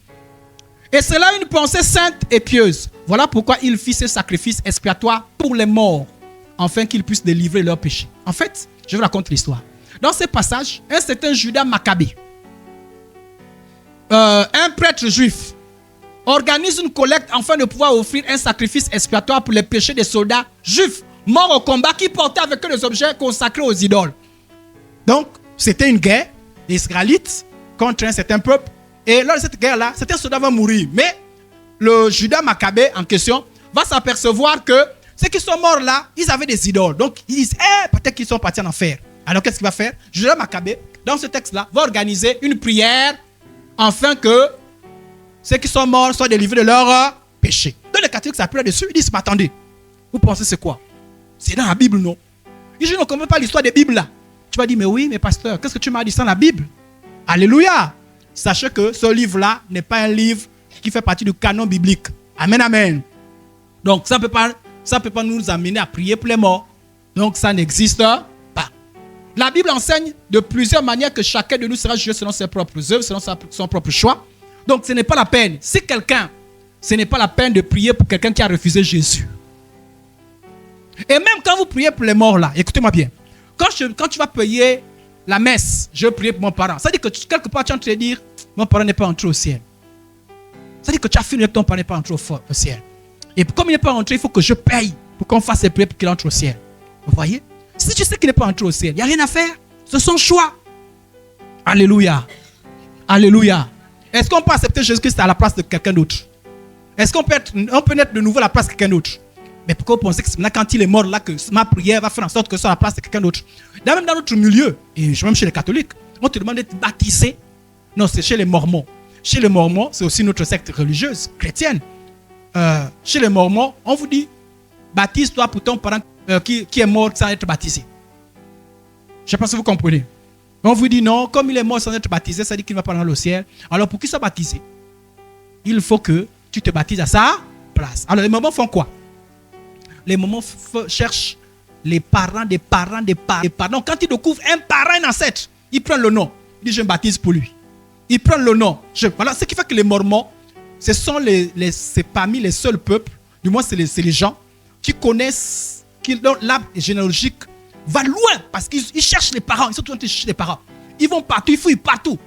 Et c'est là une pensée sainte et pieuse. Voilà pourquoi il fit ce sacrifice expiatoire pour les morts, afin qu'ils puissent délivrer leurs péchés. En fait, je vous raconte l'histoire. Dans ce passage, un certain Judas Maccabée, un prêtre juif, organise une collecte afin de pouvoir offrir un sacrifice expiatoire pour les péchés des soldats juifs morts au combat qui portaient avec eux des objets consacrés aux idoles. Donc, c'était une guerre des Israélites contre un certain peuple. Et lors de cette guerre-là, certains soldats vont mourir. Mais le Judas Maccabée en question va s'apercevoir que ceux qui sont morts là, ils avaient des idoles. Donc, ils disent, peut-être qu'ils sont partis en enfer. Alors, qu'est-ce qu'il va faire? Judas Maccabée, dans ce texte-là, va organiser une prière afin que ceux qui sont morts soient délivrés de leurs péchés. Donc, les catholiques s'appuient là-dessus. Ils disent, mais attendez, vous pensez c'est quoi? C'est dans la Bible, non? Ils disent, on ne comprend pas l'histoire des Bibles là. Tu vas dire, mais oui, mais pasteur, qu'est-ce que tu m'as dit sans la Bible? Alléluia! Sachez que ce livre-là n'est pas un livre qui fait partie du canon biblique. Amen, amen. Donc, ça ne peut pas nous amener à prier pour les morts. Donc, ça n'existe pas. La Bible enseigne de plusieurs manières que chacun de nous sera jugé selon ses propres œuvres, selon son propre choix. Donc, ce n'est pas la peine. Ce n'est pas la peine de prier pour quelqu'un qui a refusé Jésus. Et même quand vous priez pour les morts, là, écoutez-moi bien. Quand tu vas payer la messe, je vais prier pour mon parent. Ça veut dire que quelque part, tu es en train de dire, mon parent n'est pas entré au ciel. Ça veut dire que tu as fini que ton parent n'est pas entré au ciel. Et comme il n'est pas entré, il faut que je paye pour qu'on fasse les prières pour qu'il entre au ciel. Vous voyez? Si tu sais qu'il n'est pas entré au ciel, il n'y a rien à faire. C'est son choix. Alléluia. Alléluia. Est-ce qu'on peut accepter Jésus-Christ à la place de quelqu'un d'autre? Est-ce qu'on peut naître de nouveau à la place de quelqu'un d'autre? Mais pourquoi vous pensez que c'est maintenant quand il est mort là que ma prière va faire en sorte que ce soit à la place de quelqu'un d'autre? Même dans notre milieu, et même chez les catholiques, on te demande d'être baptisé. Non, c'est chez les Mormons. Chez les Mormons, c'est aussi notre secte religieuse, chrétienne. Chez les Mormons, on vous dit, baptise-toi pour ton parent qui est mort sans être baptisé. Je ne sais pas si vous comprenez. On vous dit non, comme il est mort sans être baptisé, ça dit qu'il ne va pas dans le ciel. Alors pour qu'il soit baptisé, il faut que tu te baptises à sa place. Alors les Mormons font quoi? Les Mormons cherchent les parents des parents des parents des parents. Donc quand ils découvrent un parent, un ancêtre, ils prennent le nom. Ils disent je me baptise pour lui. Ils prennent le nom. Voilà, ce qui fait que les Mormons, ce sont c'est parmi les seuls peuples, du moins c'est les gens qui connaissent, dont l'arbre généalogique va loin parce qu'ils cherchent les parents. Ils sont tout le temps chercher les parents. Ils vont partout, ils fouillent partout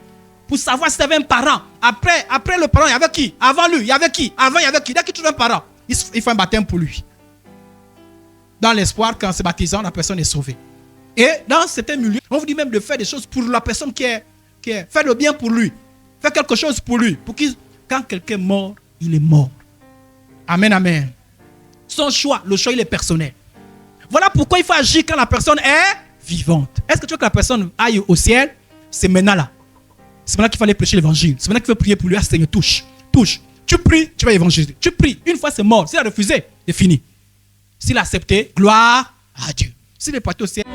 pour savoir si tu avais un parent. Après le parent, il y avait qui? Avant lui, il y avait qui? Avant, il y avait qui? Dès qu'il trouve un parent, il fait un baptême pour lui. Dans l'espoir qu'en se baptisant, la personne est sauvée. Et dans certains milieux, on vous dit même de faire des choses pour la personne qui est faire le bien pour lui. Faire quelque chose pour lui. Quand quelqu'un est mort, il est mort. Amen, amen. Son choix, le choix, il est personnel. Voilà pourquoi il faut agir quand la personne est vivante. Est-ce que tu veux que la personne aille au ciel? C'est maintenant là. C'est maintenant qu'il fallait prêcher l'évangile. C'est maintenant qu'il faut prier pour lui. Ah, Seigneur, touche. Tu pries, tu vas évangéliser. Tu pries. Une fois, c'est mort. S'il a refusé, c'est fini. S'il a accepté, gloire à Dieu. S'il est parti au ciel.